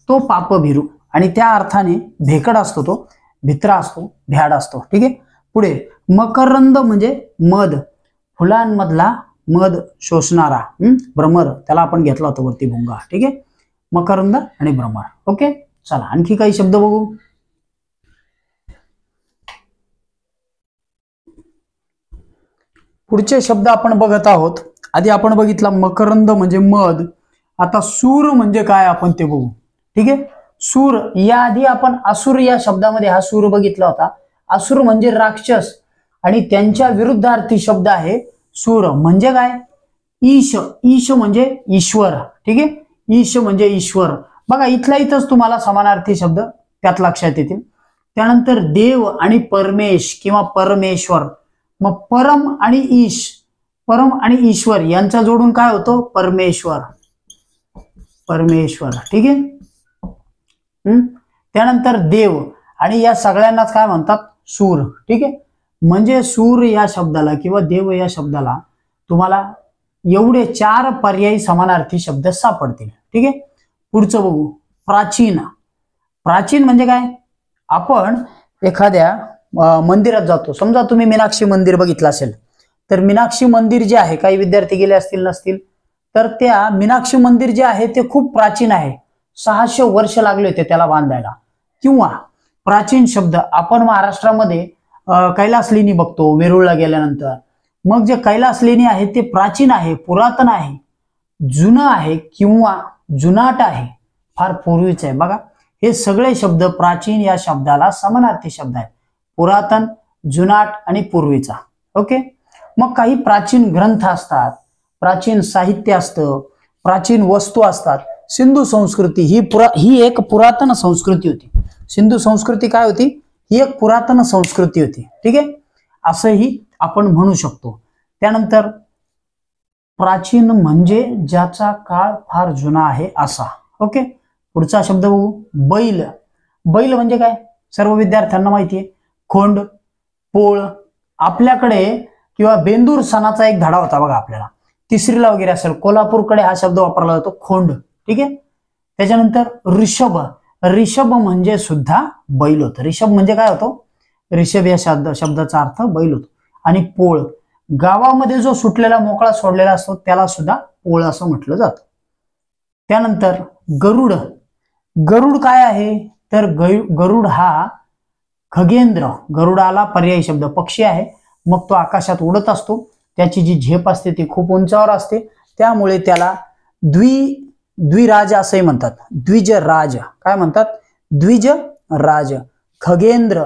तो पापभिरू. आणि त्या अर्थाने भेकड असतो तो, भित्रा असतो, भ्याड असतो. ठीक आहे. पुढे मकरंद म्हणजे मध, फुलांमधला मध शोषणारा. भ्रमर त्याला आपण घेतला होता वरती भुंगा. ठीक आहे. मकरंद आणि भ्रमर. ओके. चला आणखी काही शब्द बघू. पुढचे शब्द आपण बघत आहोत. आधी आपण बघितला मकरंद म्हणजे मध. आता सूर म्हणजे काय आपण ते बघू. ठीक आहे. सूर याआधी आपण असुर या शब्दामध्ये हा सूर बघितला होता. असुर म्हणजे राक्षस आणि त्यांच्या विरुद्धार्थी शब्द आहे सूर. म्हणजे काय? ईश, ईश म्हणजे ईश्वर, ठीक आहे, ईश म्हणजे ईश्वर. बघा इथल्या इथंच तुम्हाला समानार्थी शब्द त्यात लक्षात येतील. त्यानंतर देव आणि परमेश किंवा परमेश्वर. मग परम आणि ईश, परम आणि ईश्वर यांचा जोडून काय होतो? परमेश्वर, परमेश्वर, ठीक आहे. त्यानंतर देव आणि या सगळ्यांनाच काय म्हणतात? सूर, ठीक आहे. म्हणजे सूर या शब्दाला किंवा देव या शब्दाला तुम्हाला एवढे 4 पर्यायी समानार्थी शब्द सापडतील, ठीक आहे. पुढचं बघू. प्राचीन. प्राचीन म्हणजे काय? आपण एखाद्या मंदिरात जातो, समजा तुम्ही मीनाक्षी मंदिर बघितलं असेल, तर मीनाक्षी मंदिर जे आहे, काही विद्यार्थी गेले असतील नसतील, तर त्या मीनाक्षी मंदिर जे आहे ते खूप प्राचीन आहे, 600 वर्ष लागले होते त्याला बांधायला. किंवा प्राचीन शब्द आपण महाराष्ट्रामध्ये कैलास लेणी बघतो वेरूळला गेल्यानंतर. मग जे कैलास लेणी आहे ते प्राचीन आहे, पुरातन आहे, जुनं आहे किंवा जुनाट आहे, फार पूर्वीच आहे. बघा हे सगळे शब्द प्राचीन या शब्दाला समानार्थी शब्द आहेत. पुरातन, जुनाट आणि पूर्वीचा. ओके. मग काही प्राचीन ग्रंथ असतात, प्राचीन साहित्य असतं, प्राचीन वस्तू असतात. सिंधू संस्कृती ही एक पुरातन संस्कृती होती. सिंधू संस्कृती काय होती? ही एक पुरातन संस्कृती होती, ठीक आहे, असंही आपण म्हणू शकतो. त्यानंतर प्राचीन म्हणजे ज्याचा काळ फार जुना आहे असा. ओके. पुढचा शब्द बघू. बैल. बैल म्हणजे काय? सर्व विद्यार्थ्यांना माहिती आहे. खोंड, पोळ. आपल्याकडे किंवा बेंदूर सणाचा एक धडा होता बघा आपल्याला, तिसरीला वगैरे असेल, कोल्हापूरकडे हा शब्द वापरला जातो, खोंड, ठीक आहे. त्याच्यानंतर ऋषभ. ऋषभ म्हणजे सुद्धा बैल होतं. ऋषभ म्हणजे काय होतो? ऋषभ या शब्दाचा अर्थ बैल होतो. आणि पोळ, गावामध्ये जो सुटलेला मोकळा सोडलेला असतो त्याला सुद्धा पोळ असं म्हटलं जातं. त्यानंतर गरुड. गरुड काय आहे? तर गरुड हा खगेंद्र, गरुडाला पर्यायी शब्द, पक्षी आहे. मग तो आकाशात उडत असतो, त्याची जी झेप असते ती खूप उंचावर असते, त्यामुळे त्याला द्विराज असंही म्हणतात. द्विजराज. काय म्हणतात? द्विजराज. खगेंद्र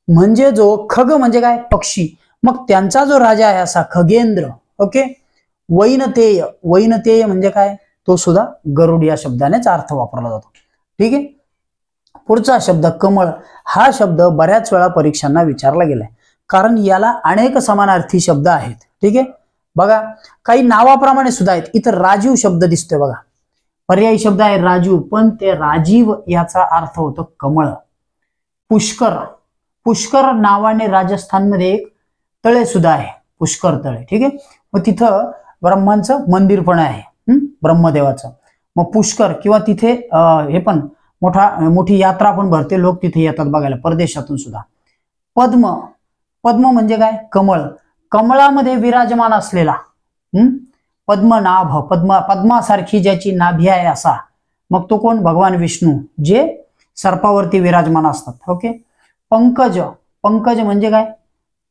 म्हणजे जो, खग म्हणजे काय? पक्षी. मग त्यांचा जो राजा आहे असा खगेंद्र. ओके. वैनतेय. वैनतेय म्हणजे काय? तो सुद्धा गरुड या शब्दानेच अर्थ वापरला जातो, ठीक आहे. पुढचा शब्द कमळ. हा शब्द बऱ्याच वेळा परीक्षांना विचारला गेलाय, कारण याला अनेक समानार्थी शब्द आहेत, ठीक आहे. बघा काही नावाप्रमाणे सुद्धा आहेत. इथं राजीव शब्द दिसतोय बघा, पर्यायी शब्द आहे राजीव, पण ते राजीव याचा अर्थ होतो कमळ. पुष्कर. पुष्कर नावाने राजस्थानमध्ये एक तळे सुद्धा आहे, पुष्कर तळे, ठीक आहे. मग तिथं ब्रह्मांचं मंदिर पण आहे, ब्रह्मदेवाचं. मग पुष्कर किंवा तिथे हे पण मोठी यात्रा पण भरते, लोक तिथे येतात बघायला परदेशातून सुद्धा. पद्म. पद्म म्हणजे काय? कमळ. कमळामध्ये विराजमान असलेला पद्मनाभ, पद्मासारखी ज्याची नाभी आहे असा, मग तो कोण? भगवान विष्णू, जे सर्पावरती विराजमान असतात. ओके. पंकज. पंकज म्हणजे काय?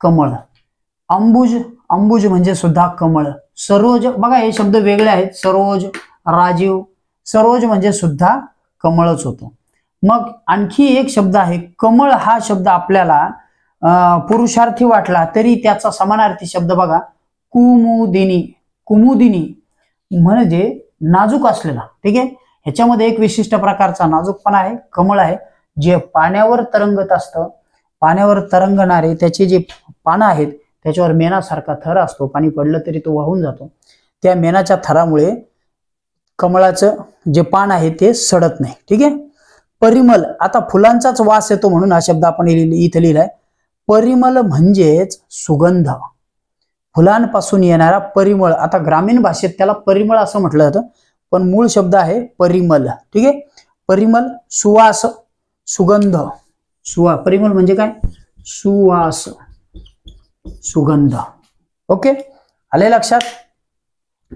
कमळ. अंबुज. अंबुज म्हणजे सुद्धा कमळ. सरोज. बघा हे शब्द वेगळे आहेत, सरोज, राजीव. सरोज म्हणजे सुद्धा कमळच होतो. मग आणखी एक शब्द आहे कमळ. हा शब्द आपल्याला पुरुषार्थी वाटला तरी त्याचा समानार्थी शब्द बघा, कुमुदिनी. कुमुदिनी म्हणजे नाजूक असलेला, ठीक आहे. ह्याच्यामध्ये एक विशिष्ट प्रकारचा नाजूकपणा आहे, कमळ आहे, जे पाण्यावर तरंगत असतं. पाण्यावर तरंगणारे त्याचे जे पानं आहेत त्याच्यावर मेणासारखा थर असतो, पाणी पडलं तरी तो वाहून जातो. त्या मेणाच्या थरामुळे कमळाचं जे पान आहे ते सडत नाही, ठीक आहे. परिमल. आता फुलांचाच वास येतो म्हणून हा शब्द आपण इथे लिहिलाय. परिमल म्हणजेच सुगंध, फुलांपासून येणारा परिमळ. आता ग्रामीण भाषेत त्याला परिमळ असं म्हटलं जातं, पण मूळ शब्द आहे परिमल, ठीक आहे. परिमल सुवास, सुगंध. परिमल म्हणजे काय? सुवास, सुगंध. ओके. आले लक्षात?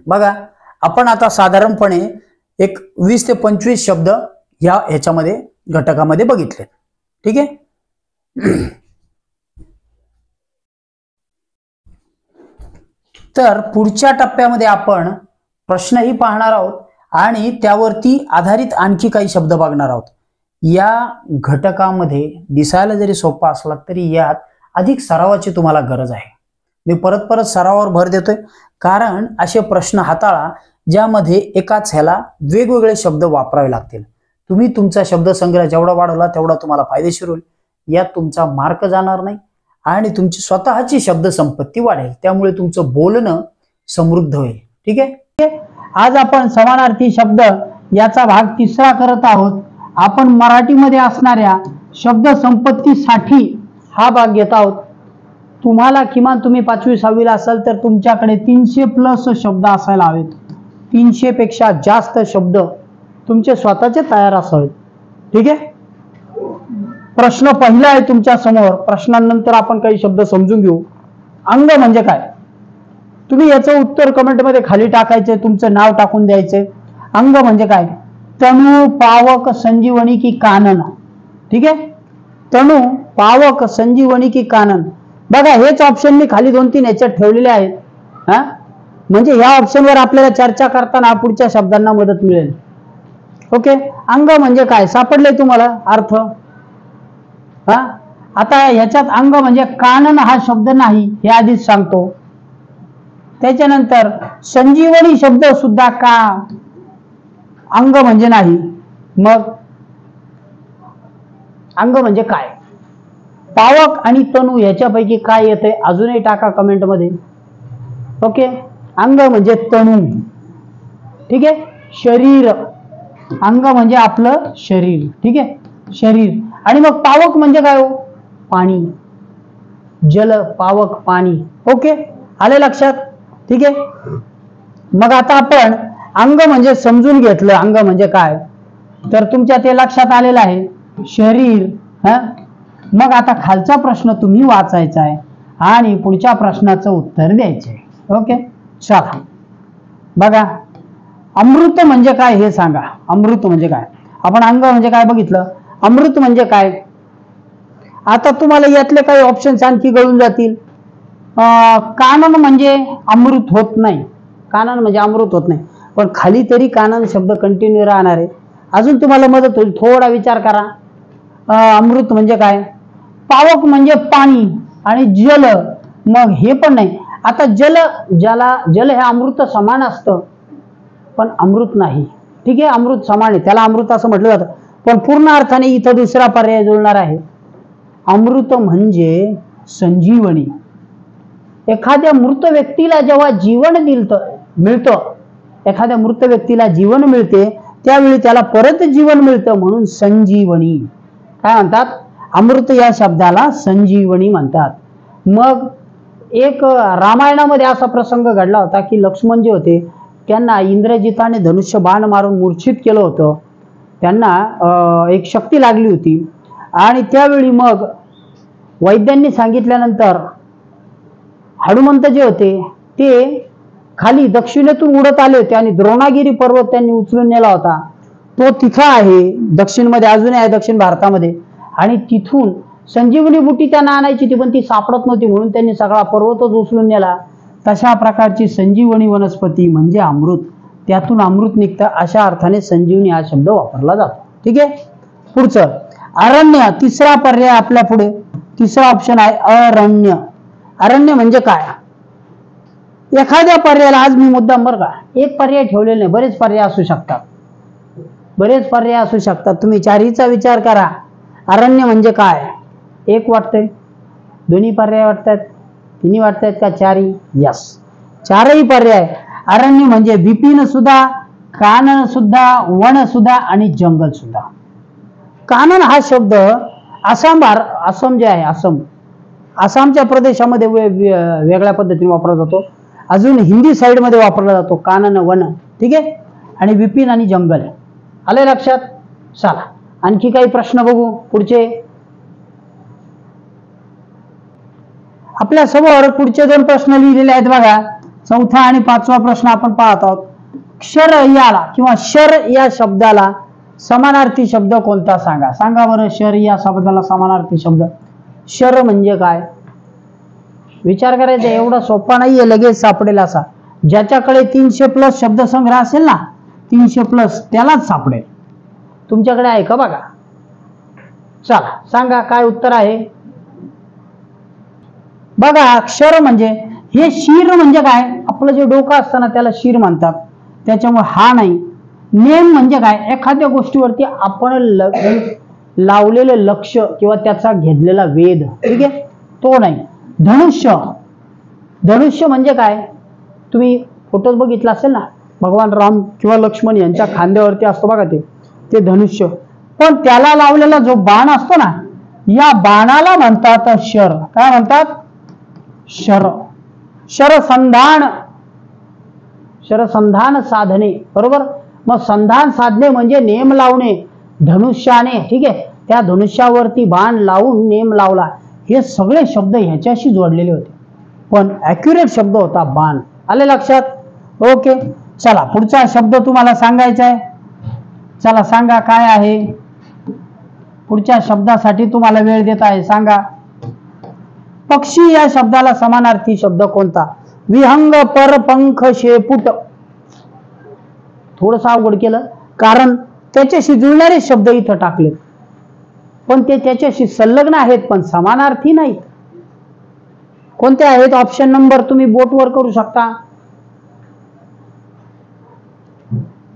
बघा आपण आता साधारणपणे एक 20 ते 25 शब्द ह्याच्यामध्ये घटकामध्ये बघितले, ठीक आहे. तर पुढच्या टप्प्यामध्ये आपण प्रश्नही पाहणार आहोत आणि त्यावरती आधारित आणखी काही शब्द बघणार आहोत. या घटकामध्ये दिसायला जरी सोपा असला तरी यात अधिक सरावाची तुम्हाला गरज आहे. मी परत परत सरावावर भर देतोय, कारण असे प्रश्न हाताळा ज्यामध्ये एकाच ह्याला वेगवेगळे शब्द वापरावे लागतील. तुम्ही तुमचा शब्दसंग्रह जेवढा वाढवला तेवढा तुम्हाला फायदेशीर होईल. यात तुमचा मार्क जाणार नाही आणि तुमची स्वतःची शब्द संपत्ती वाढेल. त्यामुळे तुमचं बोलणं समृद्ध होईल. ठीक आहे. आज आपण समानार्थी शब्द याचा भाग 3 करत आहोत. आपण मराठीमध्ये असणाऱ्या शब्द संपत्तीसाठी हा भाग घेत आहोत. तुम्हाला किमान तुम्ही 5वी 6वी ला असाल तर तुमच्याकडे 300+ शब्द असायला हवेत. 300 पेक्षा जास्त शब्द तुमचे स्वतःचे तयार असावेत. ठीक आहे. प्रश्न पहिला आहे तुमच्या समोर. प्रश्नानंतर आपण काही शब्द समजून घेऊ. अंग म्हणजे काय? तुम्ही याचं उत्तर कमेंटमध्ये खाली टाकायचे, तुमचं नाव टाकून द्यायचे. अंग म्हणजे काय? तणू, पावक, संजीवनी की कानन. ठीक आहे. तणू, पावक, संजीवनी की कानन. बघा हेच ऑप्शन मी खाली 2-3 याच्यात ठेवलेले आहेत. म्हणजे ह्या ऑप्शनवर आपल्याला चर्चा करताना पुढच्या शब्दांना मदत मिळेल. ओके. अंग म्हणजे काय सापडले तुम्हाला अर्थ? आता ह्याच्यात अंग म्हणजे कानन हा शब्द नाही हे आधीच सांगतो. त्याच्यानंतर संजीवनी शब्द सुद्धा का अंग म्हणजे नाही. मग अंग म्हणजे काय? पावक आणि तणू ह्याच्यापैकी काय येते अजूनही टाका कमेंट मध्ये. ओके. अंग म्हणजे तणू. ठीक आहे. शरीर, अंग म्हणजे आपलं शरीर. ठीक आहे. शरीर. आणि मग पावक म्हणजे काय हो? पाणी. जल, पावक, पाणी. ओके. आले लक्षात? ठीक आहे. मग आता आपण अंग म्हणजे समजून घेतलं अंग म्हणजे काय, तर तुमच्या ते लक्षात आलेलं आहे शरीर. मग आता खालचा प्रश्न तुम्ही वाचायचा आहे आणि पुढच्या प्रश्नाचं उत्तर द्यायचंय. ओके. चला बघा, अमृत म्हणजे काय हे सांगा. अमृत म्हणजे काय? आपण अंग म्हणजे काय बघितलं. अमृत म्हणजे काय? आता तुम्हाला यातले काही ऑप्शन्स आणखी गळून जातील. कानन म्हणजे अमृत होत नाही. कानन म्हणजे अमृत होत नाही, पण खाली तरी कानन शब्द कंटिन्यू राहणार आहे. अजून तुम्हाला मदत होईल. थोडा विचार करा. अमृत म्हणजे काय? पावक म्हणजे पाणी आणि जल, मग हे पण नाही. आता जल हे अमृत समान असतं पण अमृत नाही. ठीक आहे. अमृत समान आहे, त्याला अमृत असं म्हटलं जातं, पण पूर्ण अर्थाने इथं दुसरा पर्याय जुळणार आहे. अमृत म्हणजे संजीवनी. एखाद्या मृत व्यक्तीला जेव्हा जीवन मिळतं, एखाद्या मृत व्यक्तीला जीवन मिळते त्यावेळी त्याला परत जीवन मिळतं, म्हणून संजीवनी. काय म्हणतात? अमृत या शब्दाला संजीवनी म्हणतात. मग एक रामायणामध्ये असा प्रसंग घडला होता की लक्ष्मण जे होते त्यांना इंद्रजिताने धनुष्य बाण मारून मूर्छित केलं होतं. त्यांना एक शक्ती लागली होती आणि त्यावेळी मग वैद्यांनी सांगितल्यानंतर हनुमंत जे होते ते खाली दक्षिणेतून उडत आले होते आणि द्रोणागिरी पर्वत त्यांनी उचलून नेला होता. तो तिथं आहे दक्षिणमध्ये, अजूनही आहे दक्षिण भारतामध्ये. आणि तिथून संजीवनी बुटी त्यांना आणायची ती, पण ती सापडत नव्हती, म्हणून त्यांनी सगळा पर्वतच उचलून नेला. तशा प्रकारची संजीवनी वनस्पती म्हणजे अमृत. त्यातून अमृत निघतं, अशा अर्थाने संजीवनी हा शब्द वापरला जातो. ठीक आहे. पुढचं अरण्य. तिसरा पर्याय आपल्या पुढे, तिसरा ऑप्शन आहे अरण्य. अरण्य म्हणजे काय? एखाद्या पर्यायाला आज मी मुद्दाम बरं का एक पर्याय ठेवलेला नाही, बरेच पर्याय असू शकतात. बरेच पर्याय असू शकतात. तुम्ही चारीचा विचार करा. अरण्य म्हणजे काय? एक वाटतंय, दोन्ही पर्याय वाटतात, तिन्ही वाटतायत का चारही? यस, चारही पर्याय. अरण्य म्हणजे विपिन सुद्धा, कानन सुद्धा, वन सुद्धा आणि जंगल सुद्धा. कानन हा शब्द आसाम जे आहे, आसामच्या प्रदेशामध्ये वेगळ्या पद्धतीने वापरला जातो. अजून हिंदी साइड मध्ये वापरला जातो कानन, वन. ठीक आहे. आणि विपिन आणि जंगल. आले लक्षात? चला आणखी काही प्रश्न बघू पुढचे. आपल्या समोर पुढचे 2 प्रश्न लिहिलेले आहेत बघा. 4था आणि 5वा प्रश्न आपण पाहत आहोत. क्षर याला किंवा शर या शब्दाला समानार्थी शब्द कोणता सांगा. सांगा बरं, शर या शब्दाला समानार्थी शब्द. शर म्हणजे काय? विचार करायचा, एवढा सोपा नाहीये लगेच सापडेल असा. ज्याच्याकडे 300+ शब्दसंग्रह असेल ना, 300+ त्यालाच सापडेल. तुमच्याकडे आहे का बघा. चला सांगा काय उत्तर आहे. बघा, अक्षर म्हणजे हे शीर म्हणजे काय, आपलं जे डोकं असतं ना त्याला शीर म्हणतात, त्याच्यामुळे हा नाही. नेम म्हणजे काय, एखाद्या गोष्टीवरती आपण लावलेलं लक्ष किंवा त्याचा घेतलेला वेध, ठीक आहे, तो नाही. धनुष्य, धनुष्य म्हणजे काय, तुम्ही फोटोज बघितला असेल ना, भगवान राम किंवा लक्ष्मण यांच्या खांद्यावरती असतो बघा ते धनुष्य. पण त्याला लावलेला जो बाण असतो ना, या बाणाला म्हणतात शर. काय म्हणतात, शर. शरसंधान, शरसंधान साधने, बरोबर. मग संधान साधने म्हणजे नेम लावणे धनुष्याने, ठीक आहे, त्या धनुष्यावरती बाण लावून नेम लावला. हे सगळे शब्द ह्याच्याशी जोडलेले होते, पण ॲक्युरेट शब्द होता बाण. आले लक्षात? ओके, चला पुढचा शब्द तुम्हाला सांगायचा आहे. चला सांगा काय आहे, पुढच्या शब्दासाठी तुम्हाला वेळ देत आहे, सांगा. पक्षी या शब्दाला समानार्थी शब्द कोणता? विहंग, पर, पंख, शेपूट. थोडंसं अवघड केलं, कारण त्याच्याशी जुळणारे शब्द इथं टाकले, पण ते त्याच्याशी संलग्न आहेत पण समानार्थी नाहीत. कोणते आहेत? ऑप्शन नंबर तुम्ही बोटवर करू शकता.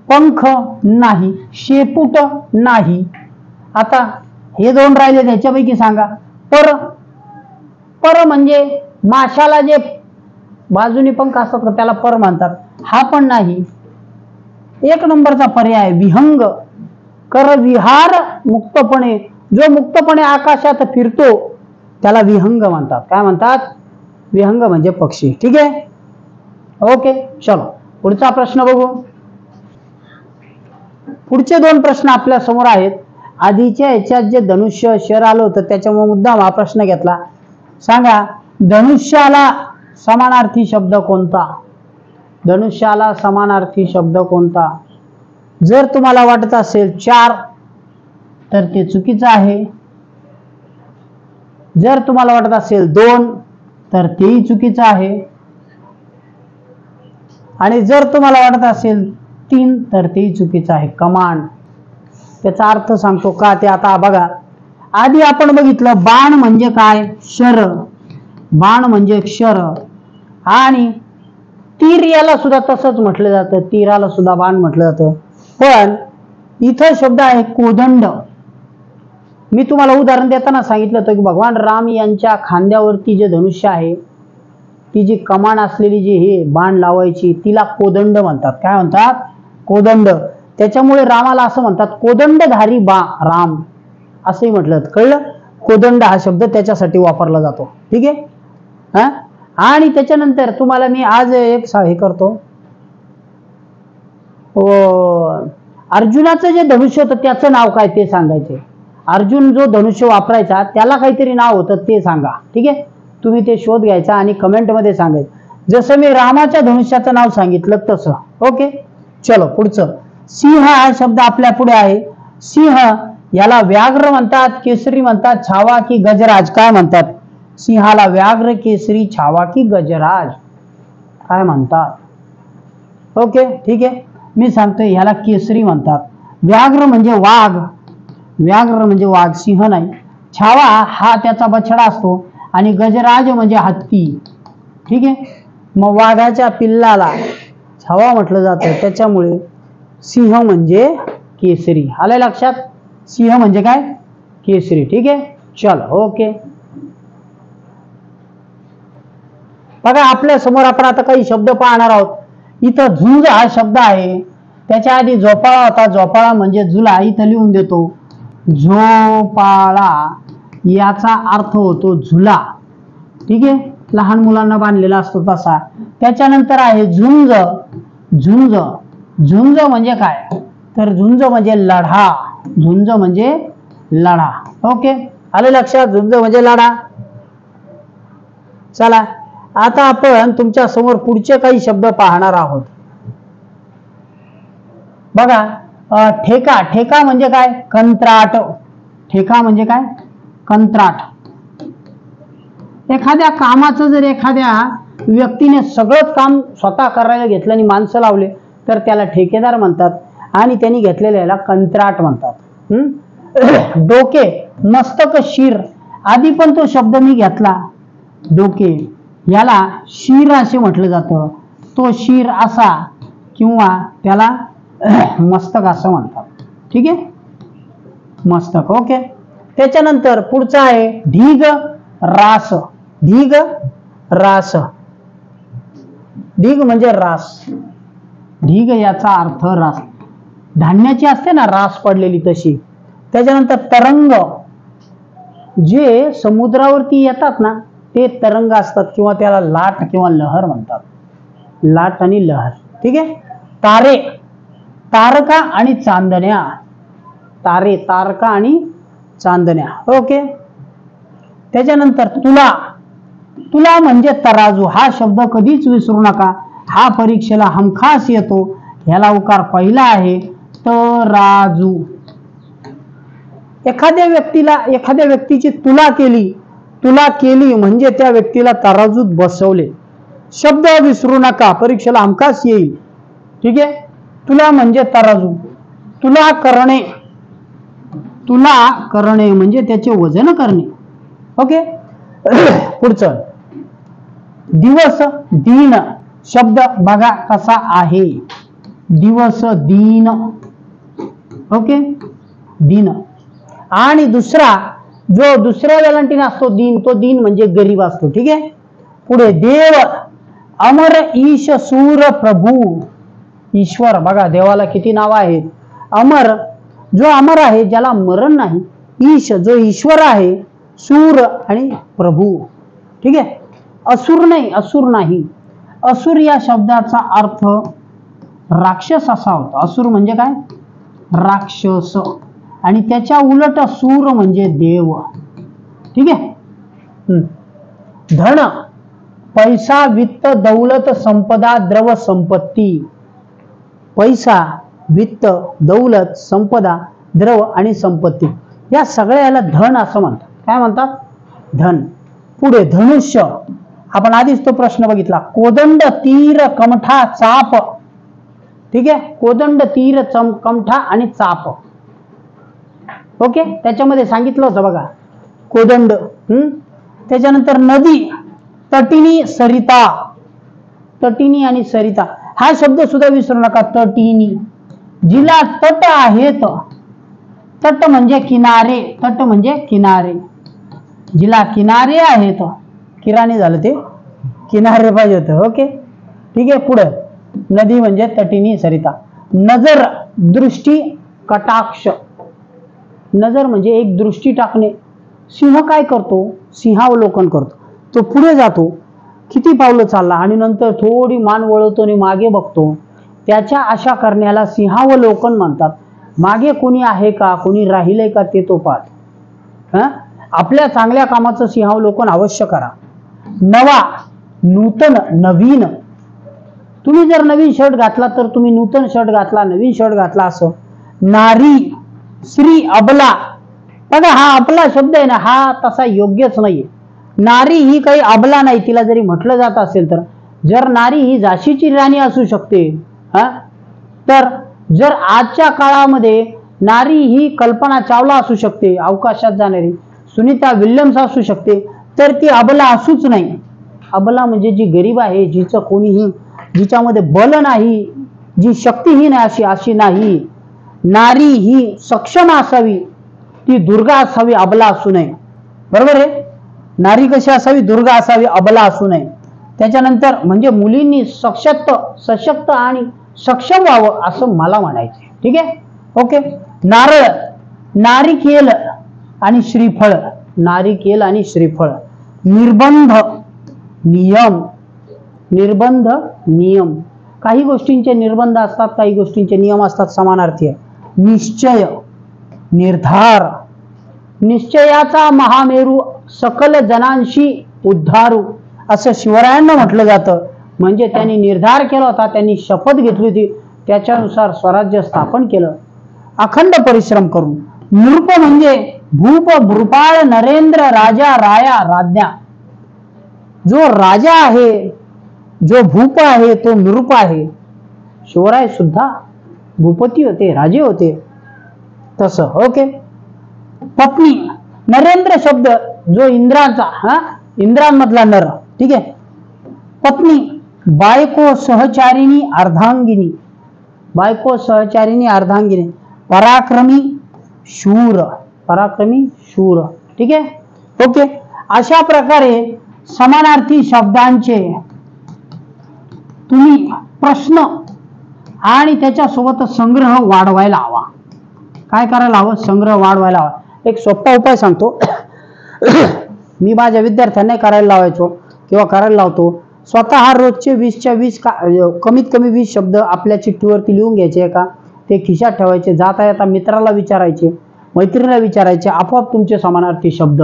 पंख नाही, शेपूट नाही. आता हे दोन राहिले, त्याच्यापैकी सांगा. पर, पर म्हणजे माशाला जे बाजूनी पंख असतात त्याला पर म्हणतात, हा पण नाही. एक नंबरचा पर्याय विहंग. कर विहार मुक्तपणे, जो मुक्तपणे आकाशात फिरतो त्याला विहंग म्हणतात. काय म्हणतात? विहंग म्हणजे पक्षी. ठीक आहे, ओके. चलो पुढचा प्रश्न बघू. पुढचे दोन प्रश्न आपल्या समोर आहेत. आधीच्या ह्याच्यात जे धनुष्य शर आलं होतं त्याच्यामुळे मुद्दाम हा प्रश्न घेतला. सांगा धनुष्याला समानार्थी शब्द कोणता? धनुष्याला समानार्थी शब्द कोणता? जर तुम्हाला वाटत असेल 4 तर ते चुकीचं आहे. जर तुम्हाला वाटत असेल 2 तर तेही चुकीचं आहे. आणि जर तुम्हाला वाटत असेल 3 तर तेही चुकीचं आहे. कमांड. त्याचा अर्थ सांगतो का ते आता बघा. आधी आपण बघितलं बाण म्हणजे काय? शर. बाण म्हणजे क्षर. आणि तीर याला सुद्धा तसंच म्हटलं जातं, तीराला सुद्धा बाण म्हटलं जातं. पण इथं शब्द आहे कोदंड. मी तुम्हाला उदाहरण देताना सांगितलं होतं की भगवान राम यांच्या खांद्यावरती जे धनुष्य आहे, ती जी कमान असलेली जी हे बाण लावायची तिला कोदंड म्हणतात. काय म्हणतात? कोदंड. त्याच्यामुळे रामाला असं म्हणतात कोदंडधारी राम असंही म्हटलं. कळलं? कोदंड हा शब्द त्याच्यासाठी वापरला जातो. ठीक आहे. हा, आणि त्याच्यानंतर तुम्हाला मी आज एक हे करतो. अर्जुनाचं जे धनुष्य होतं त्याचं नाव काय ते सांगायचे. अर्जुन जो धनुष्य वापरायचा त्याला काहीतरी नाव होतं ते सांगा. ठीक आहे, तुम्ही ते शोध घ्यायचा आणि कमेंट मध्ये सांगायचं. जसं मी रामाच्या धनुष्याचं नाव सांगितलं तसं. ओके, चलो पुढचं. सिंह हा शब्द आपल्या पुढे आहे. सिंह याला व्याघ्र म्हणतात, केसरी म्हणतात, छावा की गजराज? काय म्हणतात? सिंहाला व्याघ्र, केसरी, छावा की गजराज काय म्हणतात? ओके, ठीक आहे, मी सांगतोय ह्याला केसरी म्हणतात. व्याघ्र म्हणजे वाघ, व्याघ्र म्हणजे वाघ, सिंह नाही. छावा हा त्याचा बछडा असतो आणि गजराज म्हणजे हत्ती. ठीक आहे, मग वाघाच्या पिल्लाला छावा म्हटलं जातं, त्याच्यामुळे सिंह म्हणजे केसरी. आलं लक्षात? सिंह म्हणजे काय? केसरी. ठीक आहे, चलो ओके. बघा आपल्या समोर आपण आता काही शब्द पाहणार आहोत. इथं झुंज हा शब्द आहे, त्याच्या आधी झोपाळा होता. झोपाळा म्हणजे झुला. इथं लिहून देतो झोपाळा, याचा अर्थ होतो झुला. ठीक आहे, लहान मुलांना बांधलेला असतो तसा. त्याच्यानंतर आहे झुंज. झुंज, झुंज म्हणजे काय? तर झुंज म्हणजे लढा. झुंज म्हणजे लढा. ओके, आलं लक्षात? झुंज म्हणजे लढा. चला आता आपण तुमच्या समोर पुढचे काही शब्द पाहणार आहोत. बघा, ठेका. ठेका म्हणजे काय? कंत्राट. ठेका म्हणजे काय? कंत्राट. एखाद्या कामाचं जर एखाद्या व्यक्तीने सगळंच काम स्वतः करायला घेतलं आणि माणसं लावले तर त्याला ठेकेदार म्हणतात आणि त्यांनी घेतलेल्याला कंत्राट म्हणतात. डोके, मस्तक, शिर. आधी पण तो शब्द मी घेतला डोके. याला शीर असे म्हटलं जातं. तो शीर असा किंवा त्याला मस्तक असं म्हणतात. ठीक आहे, मस्तक. ओके. त्याच्यानंतर पुढचा आहे ढीग रास. ढीग रास. ढीग म्हणजे रास. ढीग याचा अर्थ रास. धान्याची असते ना रास पडलेली तशी. त्याच्यानंतर तरंग, जे समुद्रावरती येतात ना ते तरंग असतात किंवा त्याला लाट किंवा लहर म्हणतात. लाट आणि लहर. ठीक आहे. तारे, तारका आणि चांदण्या. तारे, तारका आणि चांदण्या. ओके. त्याच्यानंतर तुला. तुला म्हणजे तराजू. हा शब्द कधीच विसरू नका, हा परीक्षेला हमखास येतो. ह्याला उकार पहिला आहे तराजू. एखाद्या व्यक्तीची तुला केली, तुला केली म्हणजे त्या व्यक्तीला तराजूत बसवले. शब्द विसरू नका, परीक्षेला हमखास येईल. ठीक आहे. तुला म्हणजे तराजू. तुला करणे, तुला करणे म्हणजे त्याचे वजन करणे. ओके. पुढचं दिवस दिन. शब्द बघा कसा आहे, दिवस दिन. ओके, दिन. आणि दुसरा जो दुसऱ्या वेलांटीने असतो दिन, तो दिन म्हणजे गरीब असतो. ठीक आहे. पुढे देव, अमर, ईश, सूर, प्रभू. ईश्वर, बघा देवाला किती नाव आहेत. अमर, जो अमर आहे ज्याला मरण नाही. ईश, जो ईश्वर आहे. सूर आणि प्रभू. ठीक आहे. असुर नाही, असुर नाही. असुर या शब्दाचा अर्थ राक्षस असा होता. असुर म्हणजे काय, राक्षस. आणि त्याच्या उलट सूर म्हणजे देव. ठीक आहे. धन, पैसा, वित्त, दौलत, संपदा, द्रव संपत्ती. पैसा, वित्त, दौलत, संपदा, द्रव आणि संपत्ती, या सगळ्याला धन असं म्हणतात. काय म्हणतात, धन. पुढे धनुष्य. आपण आधीच तो प्रश्न बघितला. कोदंड, तीर, कमठा, चाप. ठीक आहे. कोदंड, तीर, कमठा आणि चाप. ओके. त्याच्यामध्ये सांगितलं होतं बघा कोदंड. त्याच्यानंतर नदी, तटिनी, सरिता. तटिनी आणि सरिता हा शब्द सुद्धा विसरू नका. तटिनी, जिला तट आहेत. तट म्हणजे किनारे. तट म्हणजे किनारे. जिला किनारे आहेत. किराणे झालं ते, किनारे पाहिजे होतं. ओके. ठीक आहे. पुढे नदी म्हणजे तटिनी, सरिता. नजर, दृष्टी, कटाक्ष. नजर म्हणजे एक दृष्टी टाकणे. सिंह काय करतो, सिंहावलोकन करतो. तो पुढे जातो, किती पावलं चालला आणि नंतर थोडी मान वळवतो आणि मागे बघतो. त्याच्या आशा करण्याला सिंहावलोकन म्हणतात. मागे कोणी आहे का, कोणी राहिलंय का ते तो पाहतो. आपल्या चांगल्या कामाचं सिंहावलोकन अवश्य करा. नवा, नूतन, नवीन. तुम्ही जर नवीन शर्ट घातला तर तुम्ही नूतन शर्ट घातला, नवीन शर्ट घातला असं. नारी, स्त्री, अबला. बघा हा अबला शब्द आहे ना, हा तसा योग्यच नाहीये. नारी ही काही अबला नाही, तिला जरी म्हटलं जात असेल तर. जर नारी ही झाशीची राणी असू शकते, तर जर आजच्या काळामध्ये नारी ही कल्पना चावला असू शकते, अवकाशात जाणारी. सुनीता विल्यम्स असू शकते, तर ती अबला असूच नाही. अबला म्हणजे जी गरीब आहे, जिचं कोणीही, जिच्यामध्ये बल नाही, जी शक्तीहीन आहे अशी नाही. नारी ही सक्षम असावी, ती दुर्गा असावी, अबला असू नये. बरोबर आहे. नारी कशी असावी, दुर्गा असावी, अबला असू नये. त्याच्यानंतर म्हणजे मुलींनी सशक्त आणि सक्षम व्हावं असं मला म्हणायचं. ठीक आहे. ओके. नारळ, नारिकेल आणि श्रीफळ. नारिकेल आणि श्रीफळ. निर्बंध, नियम. निर्बंध, नियम. काही गोष्टींचे निर्बंध असतात, काही गोष्टींचे नियम असतात, समानार्थी आहे. निश्चय, निर्धार. निश्चयाचा महामेरू सकल जनांशी उद्धारू असं शिवरायांना म्हटलं जातं. म्हणजे त्यांनी निर्धार केला होता, त्यांनी शपथ घेतली होती, त्याच्यानुसार स्वराज्य स्थापन केलं अखंड परिश्रम करून. नृप म्हणजे भूप, भृपाळ, नरेंद्र, राजा, राया, राज्ञा. जो राजा आहे, जो भूप आहे, तो नृप आहे. शिवराय सुद्धा भूपती होते, राजे होते तसं. ओके. पत्नी, नरेंद्र शब्द जो इंद्राचा, इंद्रांमधला नर. ठीक आहे. पत्नी, बायको, सहचारिणी, अर्धांगिनी, बायको, सहचारिणी, अर्धांगिनी, पराक्रमी, शूर, पराक्रमी, शूर. ठीक आहे, ओके. अशा प्रकारे समानार्थी शब्दांचे तुम्ही प्रश्न आणि त्याच्यासोबत संग्रह वाढवायला हवा. काय करायला हवं? संग्रह वाढवायला हवा. एक सोपा उपाय सांगतो. मी माझ्या विद्यार्थ्यांना करायला लावायचो किंवा करायला लावतो. स्वतः रोजचे 20च्या 20 कमीत कमी 20 शब्द आपल्या चिठ्ठीवरती लिहून घ्यायचे का, ते खिशात ठेवायचे. जाता येता मित्राला विचारायचे, मैत्रिणीला विचारायचे. आपोआप तुमचे समानार्थी शब्द,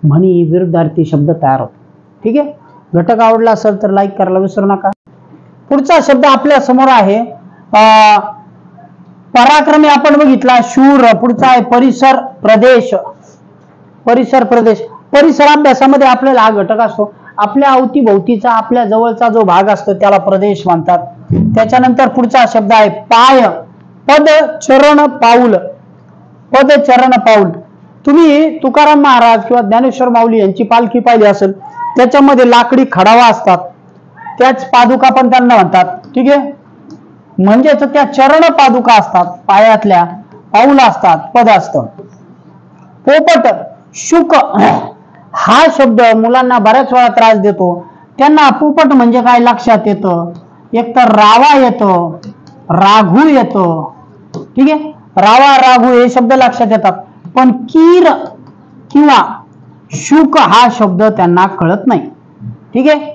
म्हणी, विरुद्धार्थी शब्द तयार होतात. ठीक आहे. घटक आवडला असेल तर लाईक करायला विसरू नका. पुढचा शब्द आपल्या समोर आहे पराक्रमी आपण बघितला. शूर. पुढचा आहे परिसर, प्रदेश. परिसर, प्रदेश. परिसराभ्यासामध्ये आपल्याला हा घटक असतो. आपल्या अवतीभोवतीचा, आपल्या जवळचा जो भाग असतो त्याला प्रदेश म्हणतात. त्याच्यानंतर पुढचा शब्द आहे पाय. पद, चरण, पाऊल. पद, चरण, पाऊल. तुम्ही तुकाराम महाराज किंवा ज्ञानेश्वर माऊली यांची पालखी पाहिली असेल, त्याच्यामध्ये लाकडी खडावा असतात, त्याच पादुका पण त्यांना म्हणतात. ठीक आहे. म्हणजेच त्या चरण पादुका असतात पायातल्या, पाऊल असतात, पद असतं. पोपट, शुक. हा शब्द मुलांना बऱ्याच वेळा त्रास देतो. त्यांना पोपट म्हणजे काय लक्षात येतं? एक तर रावा येतो, राघू येतो. ठीक आहे. रावा, राघू हे शब्द लक्षात येतात. पण कीर किंवा शुक हा शब्द त्यांना कळत नाही. ठीक आहे.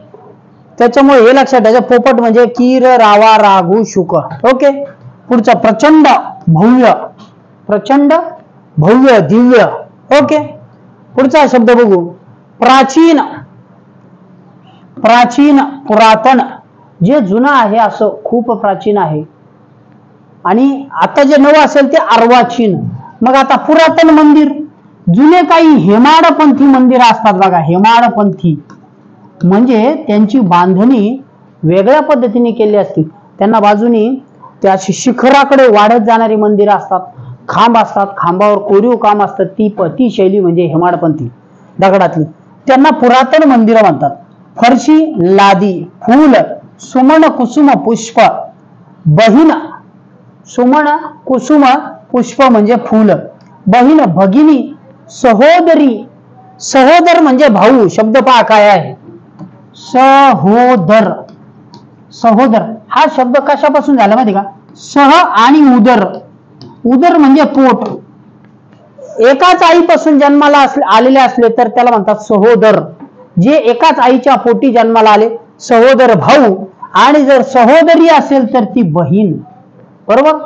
त्याच्यामुळे हे लक्षात घ्यायचं, पोपट म्हणजे कीर, रावा, राघू, शुक. ओके. पुढचा प्रचंड, भव्य. प्रचंड, भव्य, दिव्य. ओके. पुढचा शब्द बघू. प्राचीन. प्राचीन, पुरातन. जे जुनं आहे असं खूप प्राचीन आहे. आणि आता जे नवं असेल ते अर्वाचीन. मग आता पुरातन मंदिर. जुने काही हेमाडपंथी मंदिर असतात बघा, हेमाडपंथी म्हणजे त्यांची बांधणी वेगळ्या पद्धतीने केली असती. त्यांना बाजूनी त्या शिखराकडे वाढत जाणारी मंदिरं असतात, खांब असतात, खांबावर कोरीव काम असतं. ती शैली म्हणजे हेमाडपंथी दगडातली, त्यांना पुरातन मंदिरं म्हणतात. फरशी, लादी. फूल, सुमन, कुसुम, पुष्प. बहीण, सुमन, कुसुम, पुष्प म्हणजे फूल. बहीण, भगिनी, सहोदरी. सहोदर म्हणजे भाऊ. शब्द पहा काय आहे, सहोदर. सहोदर हा शब्द कशापासून झाला माहिती का? सह आणि उदर. उदर म्हणजे पोट. एकाच आईपासून जन्माला आलेले असले तर त्याला म्हणतात सहोदर. जे एकाच आईच्या पोटी जन्माला आले, सहोदर भाऊ. आणि जर सहोदरी असेल तर ती बहीण. बरोबर.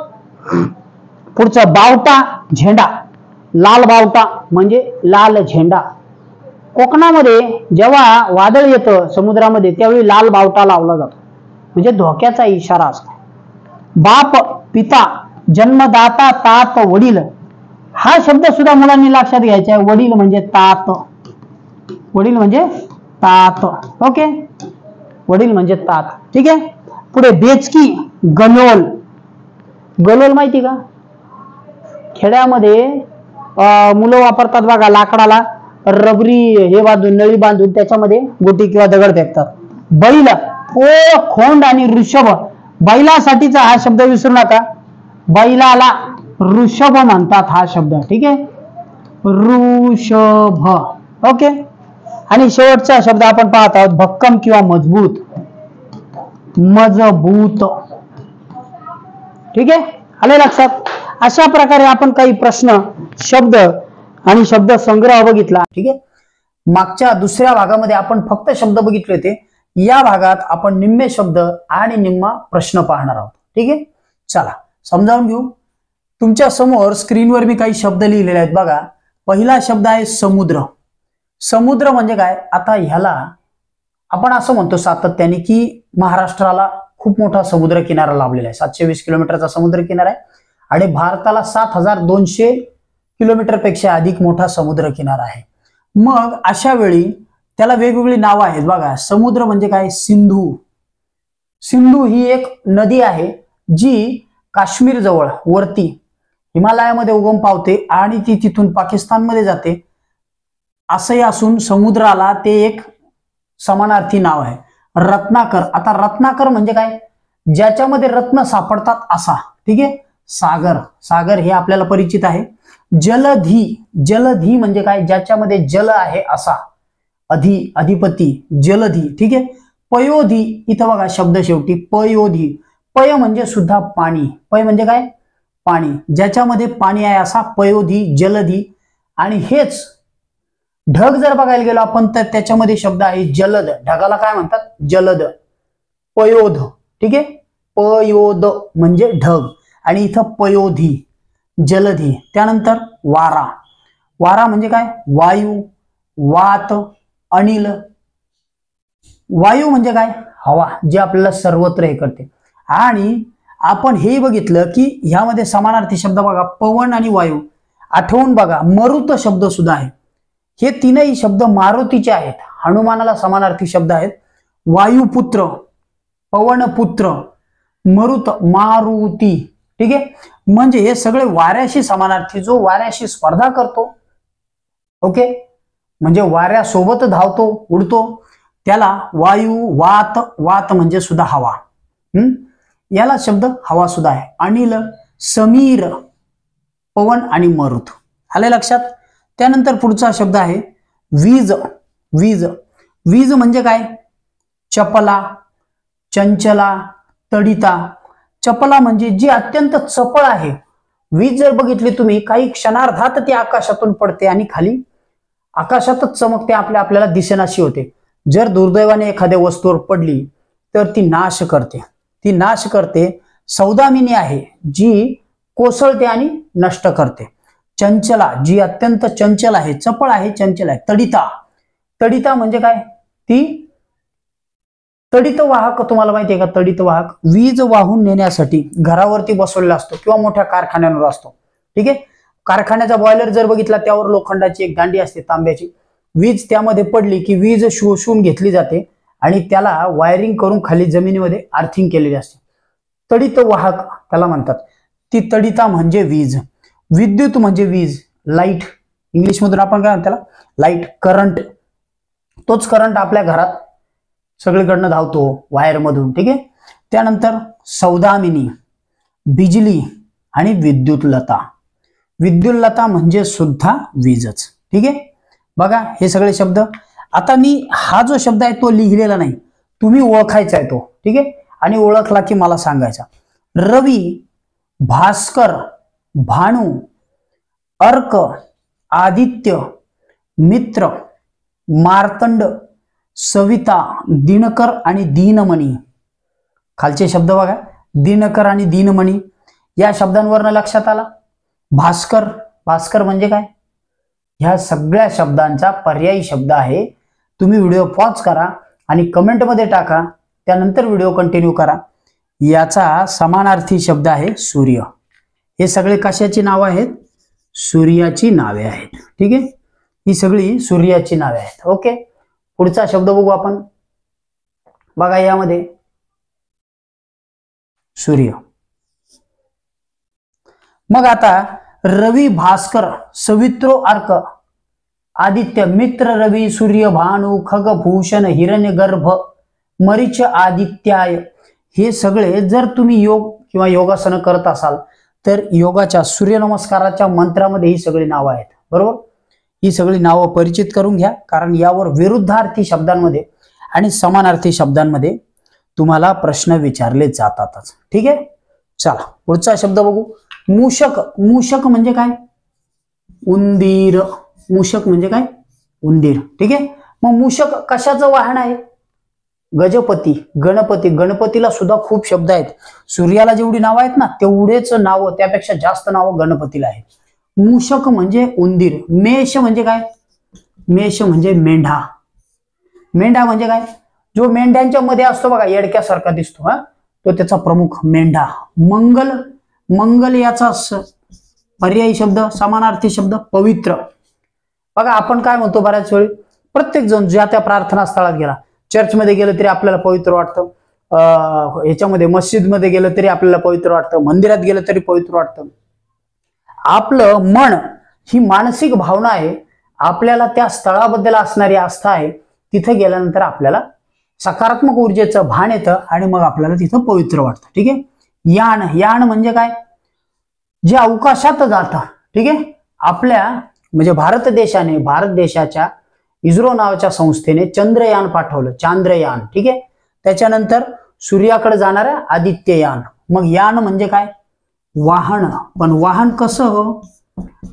पुढचा बावटा, झेंडा. लाल बावटा म्हणजे लाल झेंडा. कोकणामध्ये जेव्हा वादळ येतं समुद्रामध्ये त्यावेळी लाल बावटा लावला जातो, म्हणजे धोक्याचा इशारा असतो. बाप, पिता, जन्मदाता, तात, वडील. हा शब्द सुद्धा मुलांनी लक्षात घ्यायचा आहे. वडील म्हणजे तात. वडील म्हणजे तात. ओके. वडील म्हणजे तात. ठीक आहे. पुढे बेचकी, गलोल. गलोल माहिती का? खेड्यामध्ये मुलं वापरतात बघा, लाकडाला रबरी हे बांधून, नळी बांधून त्याच्यामध्ये गोटी किंवा दगड फेकतात. बैल, ओ, खोंड आणि ऋषभ. बैलासाठीचा हा शब्द विसरू नका. बैलाला ऋषभ म्हणतात हा शब्द. ठीक आहे. ऋषभ. ओके. आणि शेवटचा शब्द आपण पाहत आहोत भक्कम किंवा मजबूत. मजबूत. ठीक आहे. आले लक्षात? अशा प्रकारे आपण काही प्रश्न, शब्द आणि शब्द संग्रह बघितला. ठीक आहे. मागच्या दुसऱ्या भागामध्ये आपण फक्त शब्द बघितले होते. या भागात आपण निम्मे शब्द आणि निम्मा प्रश्न पाहणार आहोत. ठीक आहे. चला समजावून घेऊ. तुमच्या समोर स्क्रीनवर मी काही शब्द लिहिलेले आहेत बघा. पहिला शब्द आहे समुद्र. समुद्र म्हणजे काय? आता ह्याला आपण असं म्हणतो सातत्याने की महाराष्ट्राला खूप मोठा समुद्र किनारा लाभलेला आहे. 720 किलोमीटरचा समुद्र किनारा आहे आणि भारताला 7200 किलोमीटर पेक्षा अधिक मोठा समुद्र किनारा आहे. मग अशा वेळी त्याला वेगवेगळी नावं आहेत बघा. समुद्र म्हणजे काय? सिंधू. सिंधू ही एक नदी आहे जी काश्मीर जवळ वरती हिमालयामध्ये उगम पावते आणि ती तिथून पाकिस्तानमध्ये जाते. असंही असून समुद्राला ते एक समानार्थी नाव आहे. रत्नाकर. आता रत्नाकर म्हणजे काय, ज्याच्यामध्ये रत्न सापडतात असा. ठीक आहे. सागर, सागर हे आपल्याला परिचित आहे. जलधी, जलधी म्हणजे काय, ज्याच्यामध्ये जल आहे असा. अधि, अधिपती, जलधी. ठीक आहे. पयोधी, इथं बघा शब्द शेवटी पयोधी. पय म्हणजे सुद्धा पाणी. पय म्हणजे काय, पाणी, ज्याच्यामध्ये पाणी आहे असा पयोधी, जलधी. आणि हेच ढग जर बघायला गेलो आपण तर त्याच्यामध्ये शब्द आहे जलद. ढगाला काय म्हणतात, जलद. पयोध. ठीक आहे. पयोद म्हणजे ढग आणि इथं पयोधी, जलधी. त्यानंतर वारा. वारा म्हणजे काय, वायू, वात, अनिल. वायू म्हणजे काय, हवा, जे आपल्याला सर्वत्र हे करते. आणि आपण हे बघितलं की ह्यामध्ये समानार्थी शब्द बघा, पवन आणि वायू. आठवून बघा, मरुत शब्द सुद्धा आहे. हे तीनही शब्द मारुतीचे आहेत, हनुमानाला समानार्थी शब्द आहेत. वायुपुत्र, पवनपुत्र, मरुत, मारुती. ठीक आहे. म्हणजे हे सगळे वाऱ्याशी समानार्थी, जो वाऱ्याशी स्पर्धा करतो. ओके, म्हणजे वाऱ्यासोबत धावतो, उडतो, त्याला वायू, वात, वात म्हणजे सुद्धा हवा. याला शब्द हवा सुद्धा आहे. अनिल, समीर, पवन आणि मरुत. आले लक्षात. त्यानंतर पुढचा शब्द आहे वीज. वीज, वीज म्हणजे काय, चपला, चंचला, तडिता. चपला म्हणजे जी अत्यंत चपळ आहे. वीज जर बघितली तुम्ही, काही क्षणार्धात ती आकाशातून पडते आणि खाली आकाशातच चमकते, आपल्याला दिसेनाशी होते. जर दुर्दैवाने एखाद्या वस्तूवर पडली तर ती नाश करते. ती नाश करते. सौदामिनी आहे, जी कोसळते आणि नष्ट करते. चंचला, जी अत्यंत चंचल आहे, चपळ आहे, चंचल आहे. तडिता, तडिता म्हणजे काय, ती तडित वाहक. तुम्हाला माहिती आहे का, तडित वाहक वीज वाहून नेण्यासाठी घरावरती बसवलेला असतो किंवा मोठ्या कारखान्यांवर असतो. ठीक आहे. कारखान्याचा बॉयलर जर बघितला, त्यावर लोखंडाची एक दांडी असते, तांब्याची. वीज त्यामध्ये पडली की वीज शोषून घेतली जाते आणि त्याला वायरिंग करून खाली जमिनीमध्ये आर्थिंग केलेली असते. तडित वाहक त्याला म्हणतात. ती तडिता म्हणजे वीज. विद्युत म्हणजे वीज, लाईट. इंग्लिश मधून आपण काय म्हणतो त्याला, लाईट, करंट. तोच करंट आपल्या घरात सगळीकडनं धावतो वायर मधून. ठीक आहे. त्यानंतर सौदामिनी, बिजली आणि विद्युतलता. विद्युतलता म्हणजे सुद्धा वीजच. ठीक आहे. बघा हे सगळे शब्द. आता मी हा जो शब्द आहे तो लिहिलेला नाही, तुम्ही ओळखायचा आहे तो. ठीक आहे. आणि ओळखला की मला सांगायचा. रवी, भास्कर, भानू, अर्क, आदित्य, मित्र, मार्तंड, सविता, दिनकर आणि दीनमणी. खालचे शब्द बघा, दिनकर आणि दीनमणी. या शब्दांवरनं लक्षात आला. भास्कर, भास्कर म्हणजे काय, ह्या सगळ्या शब्दांचा पर्यायी शब्द आहे. तुम्ही व्हिडिओ पॉज करा आणि कमेंटमध्ये टाका, त्यानंतर व्हिडिओ कंटिन्यू करा. याचा समानार्थी शब्द आहे सूर्य. हे सगळे कशाची नावं आहेत, सूर्याची नावे आहेत. ठीक आहे. ही सगळी सूर्याची नावे आहेत. ओके. पुढचा शब्द बघू आपण. बघा यामध्ये सूर्य. मग आता रवी, भास्कर, सवित्रो, अर्क, आदित्य, मित्र, रवी, सूर्य, भानु, खगभूषण, हिरण्यगर्भ, मरीच, आदित्याय. हे सगळे जर तुम्ही योग किंवा योगासन करत असाल तर योगाच्या सूर्यनमस्काराच्या मंत्रामध्ये ही सगळी नावं आहेत. बरोबर. ही सगळी नावं परिचित करून घ्या, कारण यावर विरुद्धार्थी शब्दांमध्ये आणि समानार्थी शब्दांमध्ये तुम्हाला प्रश्न विचारले जातातच. ठीक आहे. चला पुढचा शब्द बघू. मूषक. मूषक म्हणजे काय, उंदीर. मूषक म्हणजे काय, उंदीर. ठीक आहे. मग मूषक कशाचं वाहन आहे, गजपती, गणपती. गणपतीला सुद्धा खूप शब्द आहेत. सूर्याला जेवढी नावं आहेत ना, तेवढेच नावं, त्यापेक्षा जास्त नावं गणपतीला आहेत. मूषक म्हणजे उंदीर. मेष म्हणजे काय, मेष म्हणजे मेंढा. मेंढा म्हणजे काय, जो मेंढ्यांच्या मध्ये असतो बघा, येडक्यासारखा दिसतो, तो त्याचा प्रमुख मेंढा. मंगल, मंगल याचा पर्यायी शब्द, समानार्थी शब्द पवित्र. बघा आपण काय म्हणतो बऱ्याच वेळी, प्रत्येक जण ज्या त्या प्रार्थना स्थळात गेला, चर्चमध्ये गेलं तरी आपल्याला पवित्र वाटतं, ह्याच्यामध्ये मस्जिदमध्ये गेलं तरी आपल्याला पवित्र वाटतं, मंदिरात गेलं तरी पवित्र वाटतं. आपलं मन ही मानसिक भावना आहे, आपल्याला त्या स्थळाबद्दल असणारी आस्था आहे. तिथे गेल्यानंतर आपल्याला सकारात्मक ऊर्जेचं भान येतं आणि मग आपल्याला तिथं पवित्र वाटतं. ठीक आहे. यान, यान म्हणजे काय, जे अवकाशात जातं. ठीक आहे. आपल्या म्हणजे भारत देशाच्या इस्रो नावाच्या संस्थेने चंद्रयान पाठवलं, चांद्रयान. ठीक आहे. त्याच्यानंतर सूर्याकडे जाणारं आदित्ययान. मग यान म्हणजे काय, वाहन. पण वाहन कसं हो,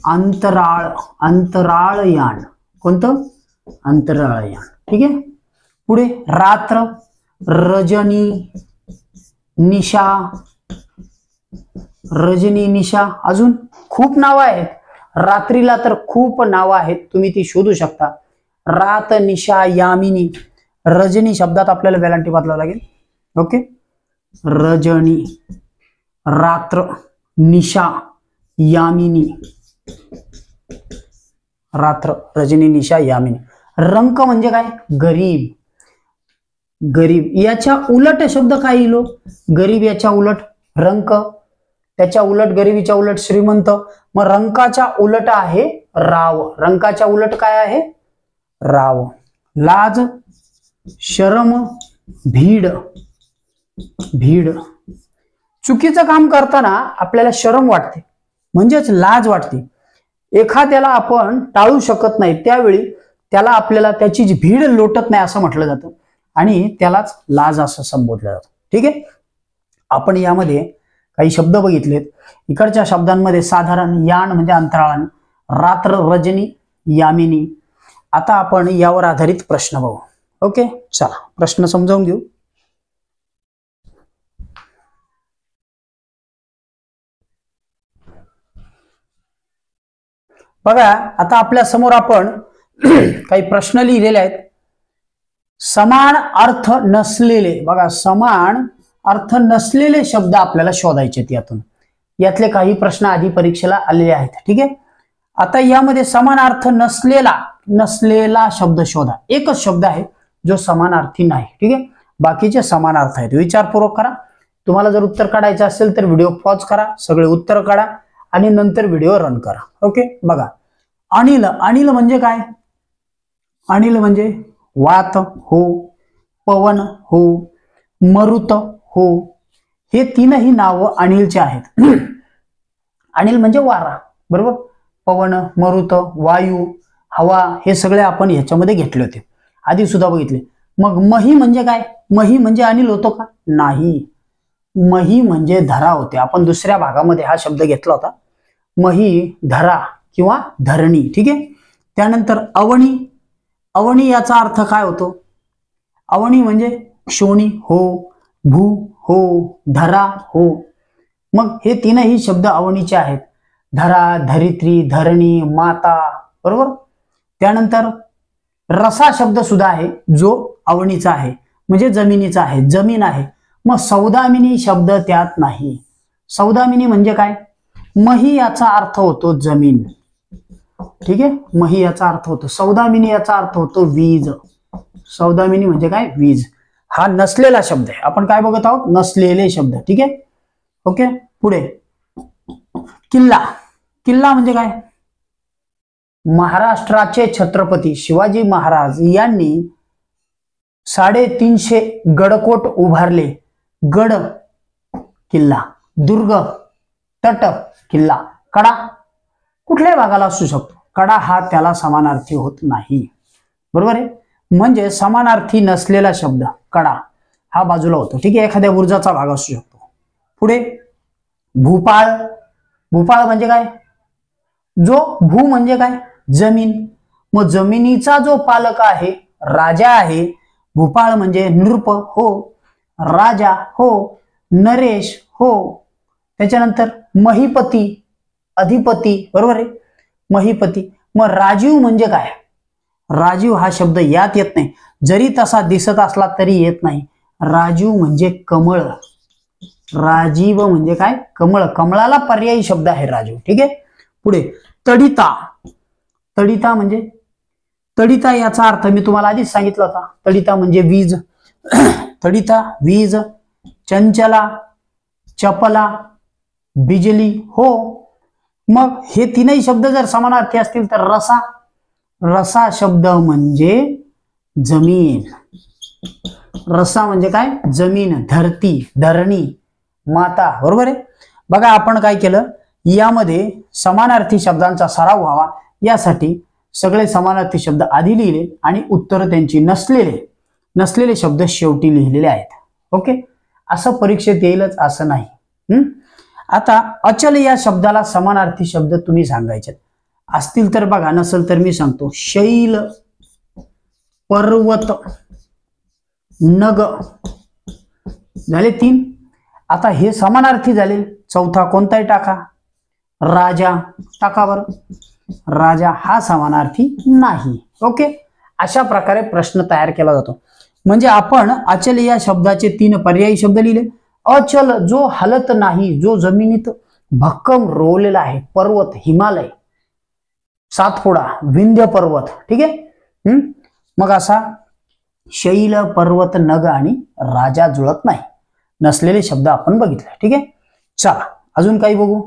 अंतराळयान. कोणतं, अंतराळयान. ठीक आहे. पुढे रात्र, रजनी, निशा, रजनी, निशा. अजून खूप नावं आहेत. रात्रीला तर खूप नावं आहेत, तुम्ही ती शोधू शकता. रात, निशा, यामिनी. रजनी शब्दात आपल्याला वेलांटी बदलावं लागेल. ओके. रजनी, रात्र, निशा, यामिनी. रात्र, रजनी, निशा, यामिनी. रंक म्हणजे काय, गरीब. गरीब याच्या उलट शब्द काय येईल, गरीब याच्या उलट रंक, त्याच्या उलट गरिबीच्या उलट श्रीमंत. मग रंकाच्या उलट आहे राव. रंकाच्या उलट काय आहे, राव. लाज, शरम, भीड. भीड. चुकीचं काम करताना आपल्याला शरम वाटते, म्हणजेच लाज वाटते. एखाद्याला आपण टाळू शकत नाही, त्यावेळी त्याला आपल्याला त्याची जी भीड लोटत नाही असं म्हटलं जातं आणि त्यालाच लाज असं संबोधलं जातं. ठीक आहे. आपण यामध्ये काही शब्द बघितलेत. इकडच्या शब्दांमध्ये साधारण यान म्हणजे अंतराळान, रात्र, रजनी, यामिनी. आता आपण यावर आधारित प्रश्न बघू. ओके. चला प्रश्न समजावून घेऊ. बघा, आता आपल्या समोर आपण काही प्रश्न लिहिलेले आहेत. समान अर्थ नसलेले, बघा समान अर्थ नसलेले शब्द आपल्याला शोधायचे आहेत यातून. यातले काही प्रश्न आधी परीक्षेला आलेले आहेत. ठीक आहे. आता यामध्ये समान अर्थ नसलेला शब्द शोधा. एकच शब्द आहे जो समानार्थी नाही. ठीक आहे. बाकीचे समान अर्थ आहेत. विचारपूर्वक करा. तुम्हाला जर उत्तर काढायचं असेल तर व्हिडिओ पॉज करा, सगळे उत्तर काढा आणि नंतर व्हिडिओ रन करा. ओके. बघा, अनिल. अनिल म्हणजे काय, अनिल म्हणजे वात हो, पवन हो, मरुत हो. हे तीनही नावं अनिलचे आहेत. अनिल म्हणजे वारा, बरोबर. पवन, मरुत, वायू, हवा हे सगळे आपण ह्याच्यामध्ये घेतले होते, आधी सुद्धा बघितले. मग मही म्हणजे काय, मही म्हणजे अनिल होतो का, नाही. मही म्हणजे धरा होते. आपण दुसऱ्या भागामध्ये हा शब्द घेतला होता. मही, धरा किंवा धरणी. ठीक आहे. त्यानंतर अवनी. अवनी याचा अर्थ काय होतो, अवनी म्हणजे क्षोणी हो, भू हो, धरा हो. मग हे तीनही शब्द अवनीचे आहेत. धरा, धरित्री, धरणी, माता, बरोबर. त्यानंतर रसा शब्द सुद्धा आहे जो अवनीचा आहे, म्हणजे जमिनीचा आहे, जमीन आहे. मग सौदामिनी शब्द त्यात नाही. सौदामिनी म्हणजे काय, मही याचा अर्थ होतो जमीन. ठीक आहे. मही याचा अर्थ होतो. सौदामिनी याचा अर्थ होतो वीज. सौदामिनी म्हणजे काय, वीज. हा नसलेला शब्द आहे. आपण काय बघत आहोत, नसलेले शब्द. ठीक आहे. ओके. पुढे किल्ला. किल्ला म्हणजे काय, महाराष्ट्राचे छत्रपती शिवाजी महाराज यांनी 350 गडकोट उभारले. गड किल्ला, दुर्ग, तट किल्ला, कडा कुठल्याही भागाला असू शकतो. कडा हा त्याला समानार्थी होत नाही, बरोबर आहे. म्हणजे समानार्थी नसलेला शब्द कडा हा बाजूला होतो. ठीक आहे. एखाद्या बुर्जाचा भाग असू शकतो. पुढे भूपाळ. भूपाळ म्हणजे काय, जो भू म्हणजे काय, जमीन. मग जमिनीचा जो पालक आहे, राजा आहे. भूपाळ म्हणजे नृप हो, राजा हो, नरेश हो. त्याच्यानंतर महीपती, अधिपती, बरोबर आहे, महीपती. मग राजीव म्हणजे काय, राजीव हा शब्द यात येत नाही, जरी तसा दिसत असला तरी येत नाही. राजीव म्हणजे कमळ. राजीव म्हणजे काय, कमळ. कमळाला पर्यायी शब्द आहे राजीव. ठीक आहे. पुढे तडिता. तडिता म्हणजे, तडिता याचा अर्थ मी तुम्हाला आधीच सांगितला होता. तडिता म्हणजे वीज. तडिता वीज. चंचला, चपला, बिजली हो. मग हे तीनही शब्द जर समानार्थी असतील तर रसा. रसा शब्द म्हणजे जमीन. रसा म्हणजे काय? जमीन, धरती, धरणी, माता. बरोबर आहे. बघा आपण काय केलं, यामध्ये समानार्थी शब्दांचा सराव व्हावा यासाठी सगळे समानार्थी शब्द आधी लिहिले आणि उत्तर त्यांची नसलेले शब्द शेवटी लिहिलेले आहेत. ओके, असं परीक्षेत येईलच असं नाही. आता अचल या शब्दाला समानार्थी शब्द तुम्ही सांगायचे असतील तर बघा, नसेल तर मी सांगतो. शैल, पर्वत, नग झाले 3. आता हे समानार्थी झाले. चौथा कोणताही टाका. राजा टाका बरं. राजा हा समानार्थी नाही. ओके, अशा प्रकारे प्रश्न तयार केला जातो. म्हणजे आपण अचल या शब्दाचे 3 पर्यायी शब्द लिहिले. अचल जो हलत नाही, जो जमिनीत भक्कम रोवलेला आहे. पर्वत, हिमालय, सातपुडा, विंध्य पर्वत. ठीक आहे. मग असा शैल, पर्वत, नग आणि राजा जुळत नाही. नसलेले शब्द आपण बघितले. ठीक आहे. चला अजून काही बघू.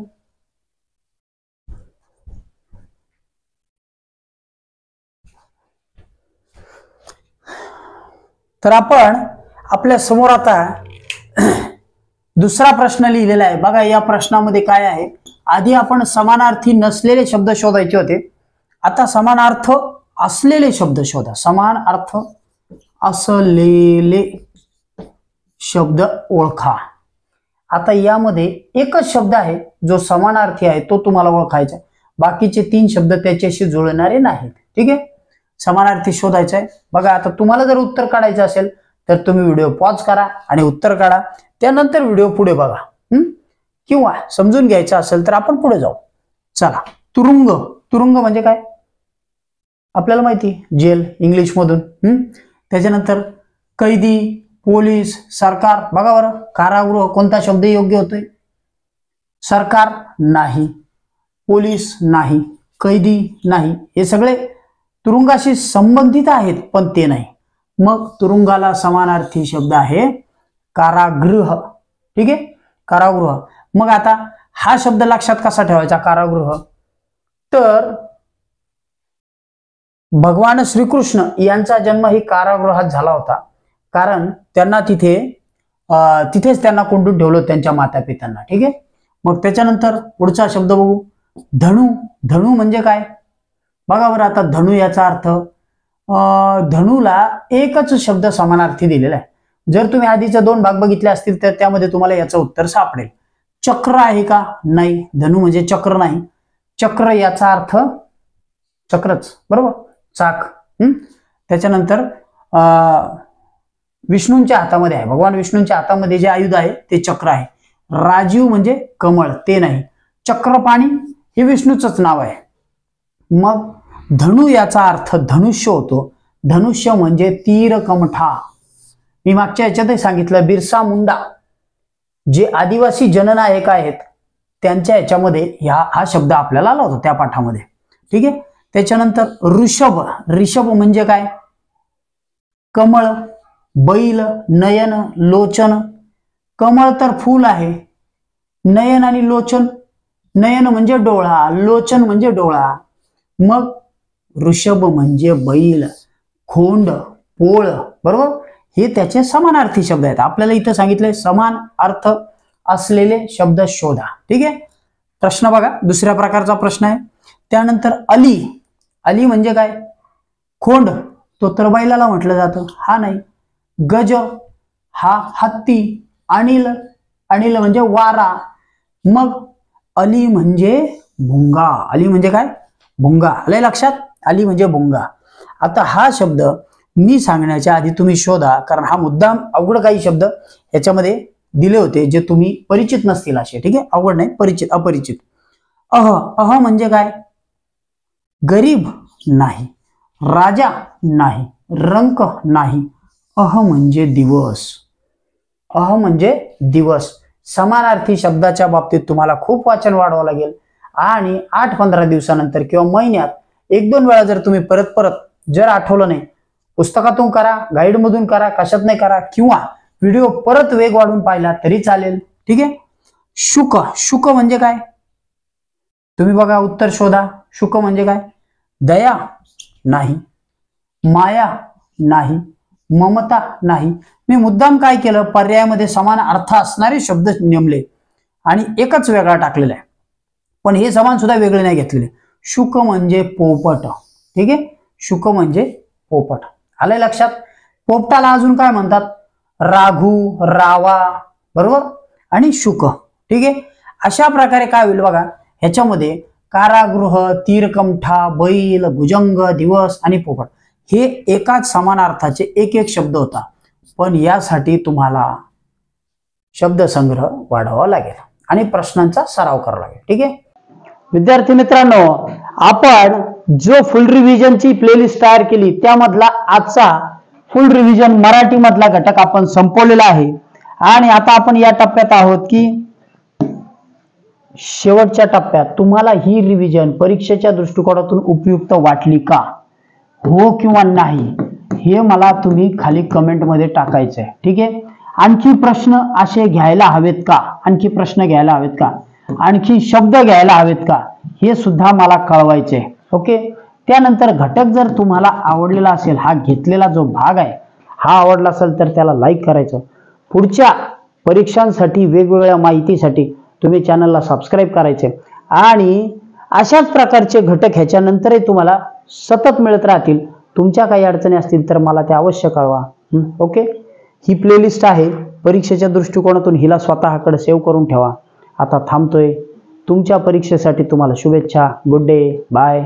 तर आपण आपल्या समोर आता दुसरा प्रश्न लिहिलेला आहे. बघा या प्रश्नामध्ये काय आहे, आधी आपण समानार्थी नसलेले शब्द शोधायचे होते. आता समानार्थ असलेले शब्द शोधा. समान अर्थ असलेले शब्द ओळखा. आता यामध्ये एकच शब्द आहे जो समानार्थी आहे, तो तुम्हाला ओळखायचा. बाकीचे 3 शब्द त्याच्याशी जुळणारे नाहीत. ठीक आहे. समानार्थी शोधायचा आहे. बघा आता तुम्हाला जर उत्तर काढायचं असेल तर तुम्ही व्हिडिओ पॉज करा आणि उत्तर काढा. त्यानंतर व्हिडिओ पुढे बघा. किंवा समजून घ्यायचं असेल तर आपण पुढे जाऊ. चला. तुरुंग. तुरुंग म्हणजे काय आपल्याला माहिती, जेल इंग्लिश मधून. त्याच्यानंतर कैदी, पोलीस, सरकार. बघा बरं, कारागृह कोणता शब्द योग्य होतोय? सरकार नाही, पोलीस नाही, कैदी नाही. हे सगळे तुरुंगाशी संबंधित आहेत पण ते नाही. मग तुरुंगाला समानार्थी शब्द आहे कारागृह. ठीक आहे. कारागृह. मग आता हा शब्द लक्षात कसा ठेवायचा कारागृह? तर भगवान श्रीकृष्ण यांचा जन्म ही कारागृहात झाला होता. कारण त्यांना तिथेच त्यांना कोंडून ठेवलं त्यांच्या माता पित्यांना. ठीक आहे. मग त्याच्यानंतर पुढचा शब्द बघू. धनु. धनु म्हणजे काय? बघा बरं आता धनु याचा अर्थ, धनुला एकच शब्द समानार्थी दिलेला आहे. जर तुम्ही आधीचे 2 भाग बघितले असतील तर त्यामध्ये तुम्हाला याचं उत्तर सापडेल. चक्र आहे का? नाही, धनु म्हणजे चक्र नाही. चक्र याचा अर्थ चक्रच, बरोबर, चाक. त्याच्यानंतर विष्णूंच्या हातामध्ये आहे, भगवान विष्णूंच्या हातामध्ये जे आयुध आहे ते चक्र आहे. राजीव म्हणजे कमळ, ते नाही. चक्रपाणी हे विष्णूचंच नाव आहे. मग धनु याचा अर्थ धनुष्य होतो. धनुष्य म्हणजे तीर कमठा. मी मागच्या याच्यातही सांगितलं, बिरसा मुंडा जे आदिवासी जननायक आहेत त्यांच्या याच्यामध्ये हा शब्द आपल्याला आला होता त्या पाठामध्ये. ठीक आहे. त्याच्यानंतर ऋषभ. ऋषभ म्हणजे काय? कमळ, बैल, नयन, लोचन. कमळ तर फूल आहे. नयन आणि लोचन, नयन म्हणजे डोळा, लोचन म्हणजे डोळा. मग ऋषभ म्हणजे बैल, खोंड, पोळ. बरोबर, हे त्याचे समानार्थी शब्द आहेत. आपल्याला इथं सांगितलंय समान अर्थ असलेले शब्द शोधा. ठीक आहे. प्रश्न बघा, दुसऱ्या प्रकारचा प्रश्न आहे. त्यानंतर अली. अली म्हणजे काय? खोंड, तो तर बैलाला म्हटलं जातं, हा नाही. गज हा हत्ती. अनिल, अनिल म्हणजे वारा. मग अली म्हणजे भुंगा. अली म्हणजे काय? भुंगा. आलंय लक्षात? अली म्हणजे भुंगा. आता हा शब्द मी सांगण्याच्या आधी तुम्ही शोधा, कारण हा मुद्दाम अवघड काही शब्द याच्यामध्ये दिले होते जे तुम्ही परिचित नसतील असे. ठीक आहे. अवघड नाही, परिचित, अपरिचित. अह म्हणजे काय? गरीब नाही, राजा नाही, रंक नाही. अह म्हणजे दिवस. अह म्हणजे दिवस. समानार्थी शब्दाच्या बाबतीत तुम्हाला खूप वाचन वाढवावं लागेल आणि 8-15 दिवसानंतर किंवा महिन्यात 1-2 वेळा जर तुम्ही परत जर आठवलं नाही, पुस्तकातून करा, गाईड मधून करा, कशात नाही करा, किंवा व्हिडिओ परत वेग वाढून पाहिला तरी चालेल. ठीक आहे. शुक. शुक म्हणजे काय? तुम्ही बघा, उत्तर शोधा. शुक म्हणजे काय? दया नाही, माया नाही, ममता नाही. मी मुद्दाम काय केलं, पर्यायामध्ये समान अर्थ असणारे शब्द नेमले आणि एकच वेगळा टाकलेला आहे, पण हे समान सुद्धा वेगळे नाही घेतलेले. शुक म्हणजे पोपट. ठीक आहे, शुक म्हणजे पोपट. आलंय लक्षात. पोपटाला अजून काय म्हणतात, राघू, रावा, बरोबर, आणि शुक. ठीक आहे, अशा प्रकारे काय होईल बघा, ह्याच्यामध्ये कारागृह, तीरकमठा, बैल, भुजंग, दिवस आणि पोपट हे एकाच समान अर्थाचे एक एक शब्द होता, पण यासाठी तुम्हाला शब्दसंग्रह वाढवावा लागेल आणि प्रश्नांचा सराव करावा लागेल. ठीक आहे विद्यार्थी मित्रांनो, आपण जो फुल रिव्हिजनची प्लेलिस्ट तयार केली त्यामधला आजचा फुल रिव्हिजन मराठी मधला घटक आपण संपवलेला आहे आणि आता आपण या टप्प्यात आहोत की शेवटच्या टप्प्यात तुम्हाला ही रिव्हिजन परीक्षेच्या दृष्टिकोनातून उपयुक्त वाटली का, हो किंवा नाही, हे मला तुम्ही खाली कमेंटमध्ये टाकायचं आहे. ठीक आहे, आणखी प्रश्न असे घ्यायला हवेत का, आणखी प्रश्न घ्यायला हवेत का, आणखी शब्द घ्यायला हवेत का, हे सुद्धा मला कळवायचे. ओके, त्यानंतर घटक जर तुम्हाला आवडलेला असेल, हा घेतलेला जो भाग आहे हा आवडला असेल तर त्याला लाईक करायचं. पुढच्या परीक्षांसाठी वेगवेगळ्या माहितीसाठी तुम्ही चॅनलला सबस्क्राईब करायचे आणि अशाच प्रकारचे घटक ह्याच्यानंतरही तुम्हाला सतत मिळत राहतील. तुमच्या काही अडचणी असतील तर मला ते अवश्य कळवा. ओके, ही प्लेलिस्ट आहे, परीक्षेच्या दृष्टिकोनातून हिला स्वतःकडे सेव्ह करून ठेवा. आता थांबतोय. तुमच्या परीक्षेसाठी तुम्हाला शुभेच्छा. Good day, bye.